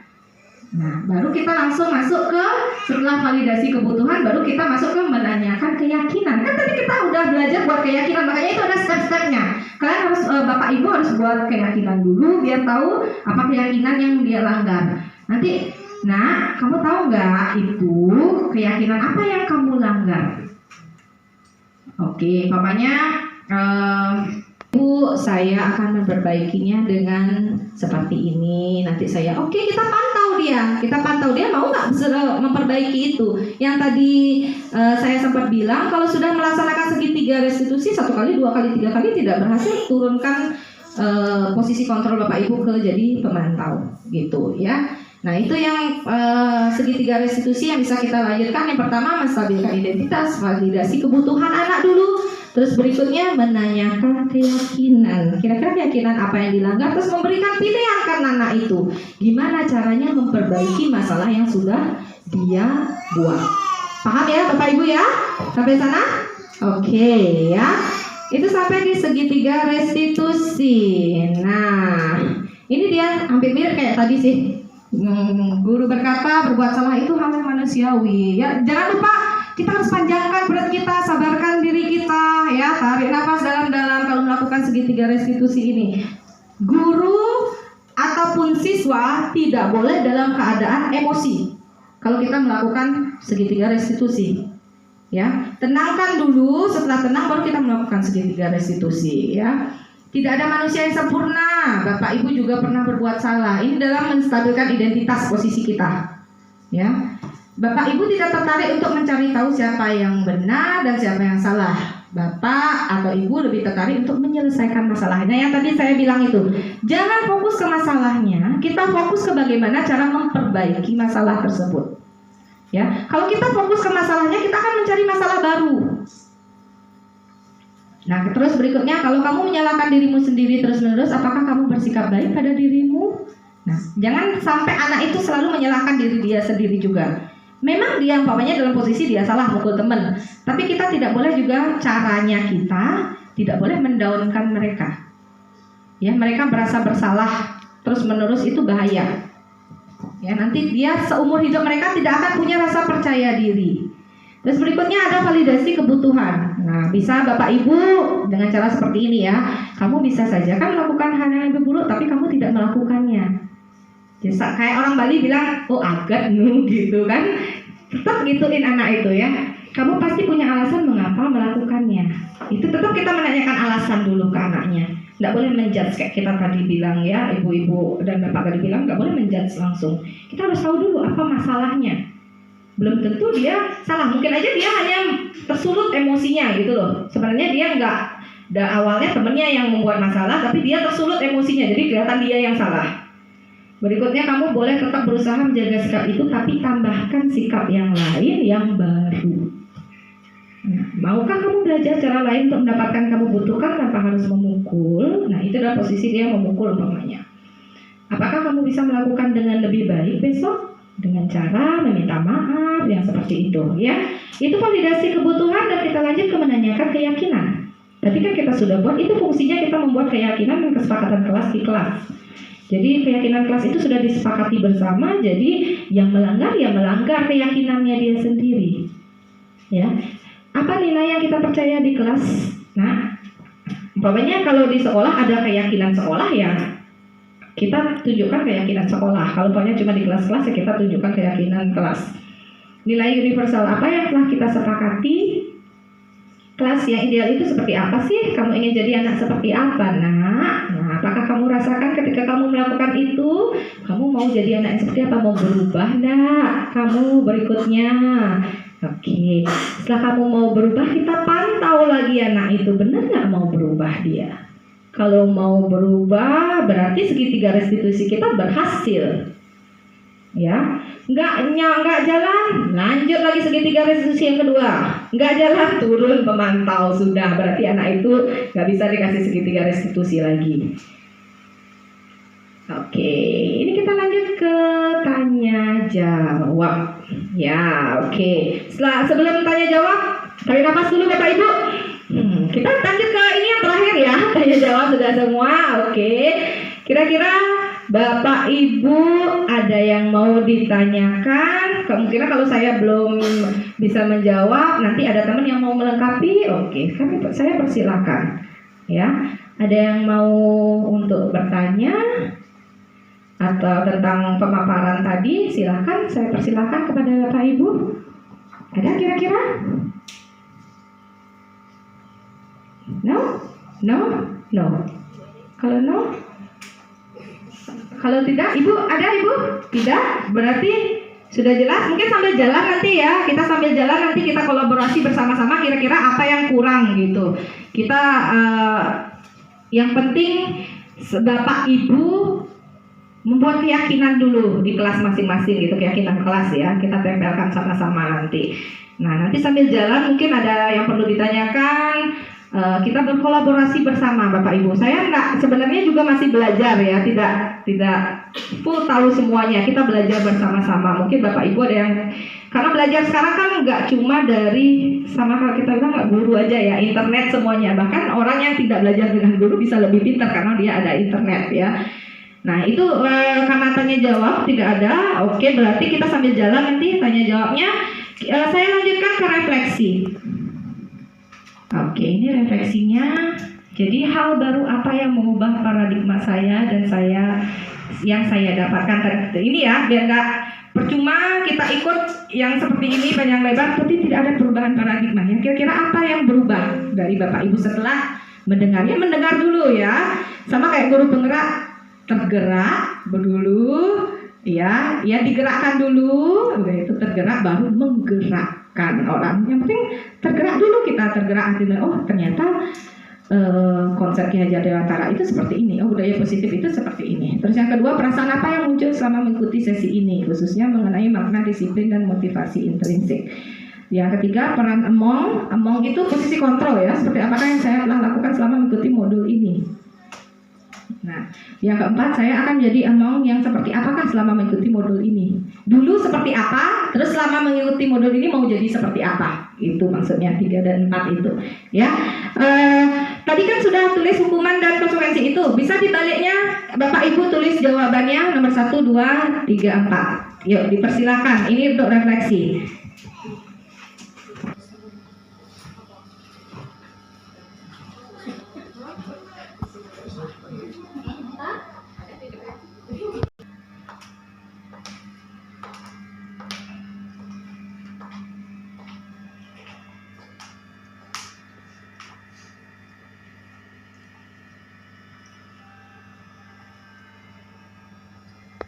Nah, baru kita langsung masuk ke, setelah validasi kebutuhan, baru kita masuk ke menanyakan keyakinan. Kan tadi kita udah belajar buat keyakinan, makanya itu ada step-stepnya. Kalian harus, Bapak Ibu harus buat keyakinan dulu, biar tahu apa keyakinan yang dia langgar. Nanti, nah, kamu tahu nggak itu keyakinan apa yang kamu langgar? Oke, papanya, Bu, saya akan memperbaikinya dengan seperti ini. Nanti saya, oke, kita pantau dia mau nggak memperbaiki itu. Yang tadi saya sempat bilang, kalau sudah melaksanakan segitiga restitusi 1 kali, 2 kali, 3 kali tidak berhasil, turunkan posisi kontrol Bapak Ibu ke jadi pemantau, gitu ya. Nah itu yang segitiga restitusi yang bisa kita lanjutkan. Yang pertama menstabilkan identitas, validasi kebutuhan anak dulu. Terus berikutnya menanyakan keyakinan. Kira-kira keyakinan apa yang dilanggar, terus memberikan pilihan kan anak itu. Gimana caranya memperbaiki masalah yang sudah dia buat. Paham ya Bapak Ibu ya? Sampai sana? Oke ya. Itu sampai di segitiga restitusi. Nah, ini dia hampir mirip kayak tadi sih. Guru berkata berbuat salah itu hal yang manusiawi ya. Jangan lupa kita harus panjangkan perut kita, sabarkan diri kita ya, tarik nafas dalam-dalam kalau melakukan segitiga restitusi ini. Guru ataupun siswa tidak boleh dalam keadaan emosi kalau kita melakukan segitiga restitusi ya. Tenangkan dulu, setelah tenang baru kita melakukan segitiga restitusi ya. Tidak ada manusia yang sempurna. Bapak Ibu juga pernah berbuat salah. Ini dalam menstabilkan identitas posisi kita ya. Bapak Ibu tidak tertarik untuk mencari tahu siapa yang benar dan siapa yang salah. Bapak atau Ibu lebih tertarik untuk menyelesaikan masalahnya. Nah, yang tadi saya bilang itu, jangan fokus ke masalahnya, kita fokus ke bagaimana cara memperbaiki masalah tersebut. Ya, kalau kita fokus ke masalahnya, kita akan mencari masalah baru. Nah, terus berikutnya, kalau kamu menyalahkan dirimu sendiri terus-menerus, apakah kamu bersikap baik pada dirimu? Nah, jangan sampai anak itu selalu menyalahkan diri dia sendiri juga. Memang dia umpamanya dalam posisi dia salah mukul teman, tapi kita tidak boleh juga caranya kita tidak boleh mendaunkan mereka. Ya, mereka merasa bersalah terus-menerus itu bahaya. Ya, nanti dia seumur hidup mereka tidak akan punya rasa percaya diri. Terus berikutnya ada validasi kebutuhan. Nah, bisa Bapak Ibu dengan cara seperti ini ya. Kamu bisa saja kan melakukan hal yang lebih buruk, tapi kamu tidak melakukannya. Jadi, kayak orang Bali bilang, oh agak gitu kan. Tetap gituin anak itu ya. Kamu pasti punya alasan mengapa melakukannya. Itu tetap kita menanyakan alasan dulu ke anaknya. Nggak boleh menjudge kayak kita tadi bilang ya, ibu-ibu dan bapak tadi bilang, nggak boleh menjudge langsung. Kita harus tahu dulu apa masalahnya. Belum tentu dia salah. Mungkin aja dia hanya tersulut emosinya gitu loh. Sebenarnya dia nggak, awalnya temennya yang membuat masalah, tapi dia tersulut emosinya. Jadi kelihatan dia yang salah. Berikutnya kamu boleh tetap berusaha menjaga sikap itu, tapi tambahkan sikap yang lain yang baru. Nah, maukah kamu belajar cara lain untuk mendapatkan kamu butuhkan tanpa harus memukul? Nah, itu adalah posisi dia memukul umpamanya. Apakah kamu bisa melakukan dengan lebih baik besok? Dengan cara meminta maaf yang seperti itu, ya. Itu validasi kebutuhan dan kita lanjut ke menanyakan keyakinan. Tadi kan kita sudah buat, itu fungsinya kita membuat keyakinan dan kesepakatan kelas di kelas. Jadi keyakinan kelas itu sudah disepakati bersama, jadi yang melanggar ya melanggar keyakinannya dia sendiri. Ya. Apa nilai yang kita percaya di kelas? Nah, umpamanya kalau di sekolah ada keyakinan sekolah ya kita tunjukkan keyakinan sekolah. Kalau umpamanya cuma di kelas-kelas ya kita tunjukkan keyakinan kelas. Nilai universal apa yang telah kita sepakati? Kelas yang ideal itu seperti apa sih? Kamu ingin jadi anak seperti apa, nak? Nah, apakah kamu rasakan ketika kamu melakukan itu, kamu mau jadi anak yang seperti apa? Mau berubah enggak? Kamu berikutnya. Oke, setelah kamu mau berubah, kita pantau lagi anak itu benar nggak mau berubah dia. Kalau mau berubah, berarti segitiga restitusi kita berhasil. Ya, nggak jalan, lanjut lagi segitiga restitusi yang kedua. Nggak jalan, turun pemantau sudah. Berarti anak itu nggak bisa dikasih segitiga restitusi lagi. Oke, ini kita lanjut ke tanya jawab. Ya, oke. Sebelum tanya jawab, tarik nafas dulu Bapak Ibu. Kita lanjut ke ini yang terakhir ya. Tanya jawab sudah semua. Oke. Kira-kira Bapak Ibu ada yang mau ditanyakan? Kemungkinan kalau saya belum bisa menjawab, nanti ada teman yang mau melengkapi. Oke, saya persilakan. Ya, ada yang mau untuk bertanya atau tentang pemaparan tadi? Silakan, saya persilakan kepada Bapak Ibu. Ada kira-kira? No. Kalau no? Kalau tidak, Ibu ada Ibu? Tidak, berarti sudah jelas. Mungkin sambil jalan nanti ya, kita sambil jalan nanti kita kolaborasi bersama-sama. Kira-kira apa yang kurang gitu. Kita yang penting Bapak Ibu membuat keyakinan dulu di kelas masing-masing gitu, keyakinan kelas ya. Kita tempelkan sama-sama nanti. Nah, nanti sambil jalan mungkin ada yang perlu ditanyakan. Kita berkolaborasi bersama Bapak Ibu. Saya sebenarnya juga masih belajar ya, tidak full tahu semuanya. Kita belajar bersama-sama. Mungkin Bapak Ibu ada yang, karena belajar sekarang kan nggak cuma dari sama kalau kita bilang nggak guru aja ya, internet semuanya. Bahkan orang yang tidak belajar dengan guru bisa lebih pintar karena dia ada internet ya. Nah itu karena tanya jawab tidak ada. Oke, berarti kita sambil jalan nanti tanya jawabnya. Saya lanjutkan ke refleksi. Oke, ini refleksinya. Jadi hal baru apa yang mengubah paradigma saya dan yang saya dapatkan ini ya, biar nggak percuma kita ikut yang seperti ini panjang lebar tapi tidak ada perubahan paradigma. Yang kira-kira apa yang berubah dari Bapak Ibu setelah mendengarnya? Mendengar dulu ya, sama kayak guru penggerak, tergerak dulu ya digerakkan dulu, udah itu tergerak baru menggerak. Kan orang yang penting tergerak dulu, kita tergerak artinya oh ternyata konsep Ki Hajar Dewantara itu seperti ini, oh budaya positif itu seperti ini. Terus yang kedua, perasaan apa yang muncul selama mengikuti sesi ini khususnya mengenai makna disiplin dan motivasi intrinsik. Yang ketiga, peran among itu posisi kontrol ya, seperti apakah yang saya telah lakukan selama mengikuti modul ini. Nah, yang keempat, saya akan jadi among yang seperti apakah selama mengikuti modul ini. Dulu seperti apa, terus selama mengikuti modul ini mau jadi seperti apa. Itu maksudnya 3 dan 4 itu. Ya, tadi kan sudah tulis hukuman dan konsekuensi itu. Bisa dibaliknya, Bapak Ibu tulis jawabannya nomor 1, 2, 3, 4. Yuk, dipersilakan. Ini untuk refleksi.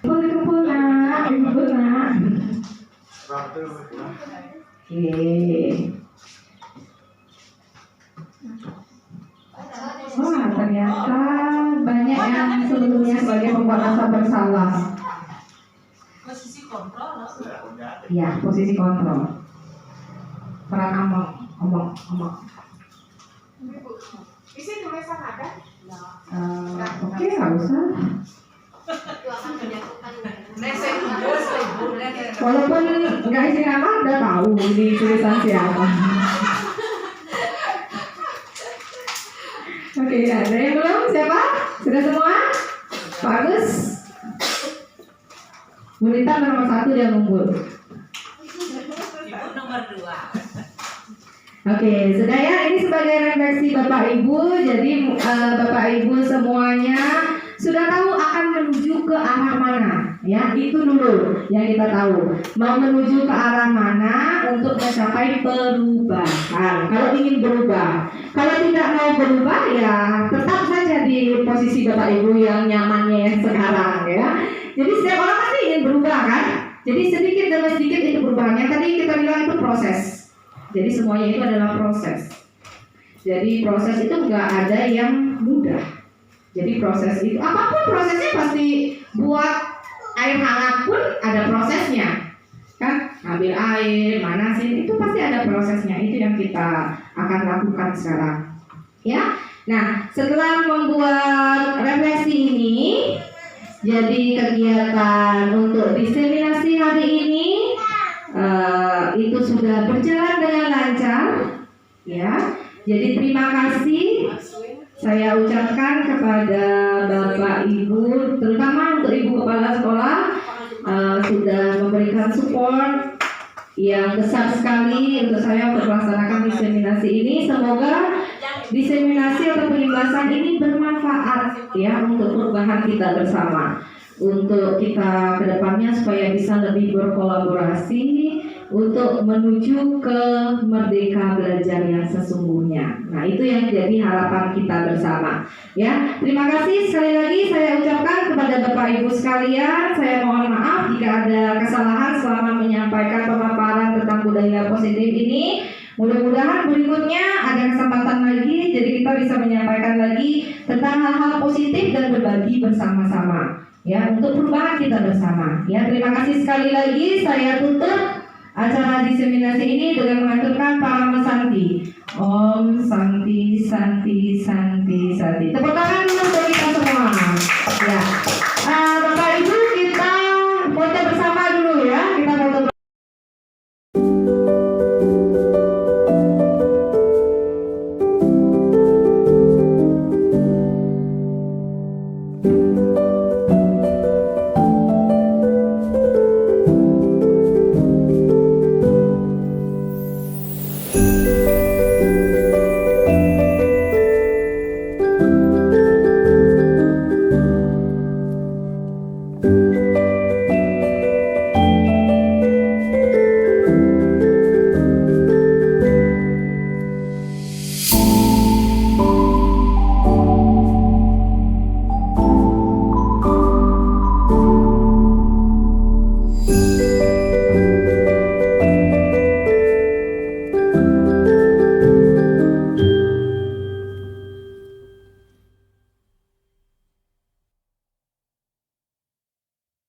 Kumpul nak. Wah, ternyata banyak yang sebelumnya sebagai pembuat rasa bersalah. Posisi kontrol. Ya, posisi kontrol. Peran among. Omong. Isi tulisan ada? Oke, nggak usah. Walaupun nggak isi nama, udah tahu ini tulisan siapa. Oke, ada yang belum? Siapa? Sudah semua? Bagus. Wanita nomor 1 dia ngumpul. Ibu nomor 2. Oke, sudah ya. Ini sebagai refleksi Bapak Ibu. Jadi Bapak Ibu semuanya sudah tahu akan menuju ke arah mana, ya? Itu dulu yang kita tahu. Mau menuju ke arah mana untuk mencapai perubahan. Kalau ingin berubah, kalau tidak mau berubah ya tetap saja di posisi Bapak Ibu yang nyamannya sekarang, ya. Jadi setiap orang pasti ingin berubah kan? Jadi sedikit demi sedikit itu perubahannya. Tadi kita bilang itu proses. Jadi semuanya itu adalah proses. Jadi proses itu nggak ada yang mudah. Jadi proses itu, apapun prosesnya pasti, buat air hangat pun ada prosesnya, kan? Ambil air, manasin, itu pasti ada prosesnya. Itu yang kita akan lakukan sekarang, ya. Nah, setelah membuat refleksi ini, jadi kegiatan untuk diseminasi hari ini itu sudah berjalan dengan lancar, ya. Jadi terima kasih saya ucapkan kepada Bapak Ibu, terutama untuk Ibu Kepala Sekolah, sudah memberikan support yang besar sekali untuk saya untuk melaksanakan diseminasi ini. Semoga diseminasi atau penyembasan ini bermanfaat ya untuk perubahan kita bersama, untuk kita kedepannya supaya bisa lebih berkolaborasi untuk menuju ke merdeka belajar yang sesungguhnya. Nah, itu yang jadi harapan kita bersama. Ya, terima kasih sekali lagi saya ucapkan kepada Bapak Ibu sekalian. Saya mohon maaf jika ada kesalahan selama menyampaikan pemaparan tentang budaya positif ini. Mudah-mudahan berikutnya ada kesempatan lagi, jadi kita bisa menyampaikan lagi tentang hal-hal positif dan berbagi bersama-sama. Ya, untuk perubahan kita bersama. Ya, terima kasih sekali lagi. Saya tutup acara diseminasi ini dengan mengaturkan Parama Santi. Om Santi Santi Santi Santi. Tepuk tangan dulu bagi kita semua.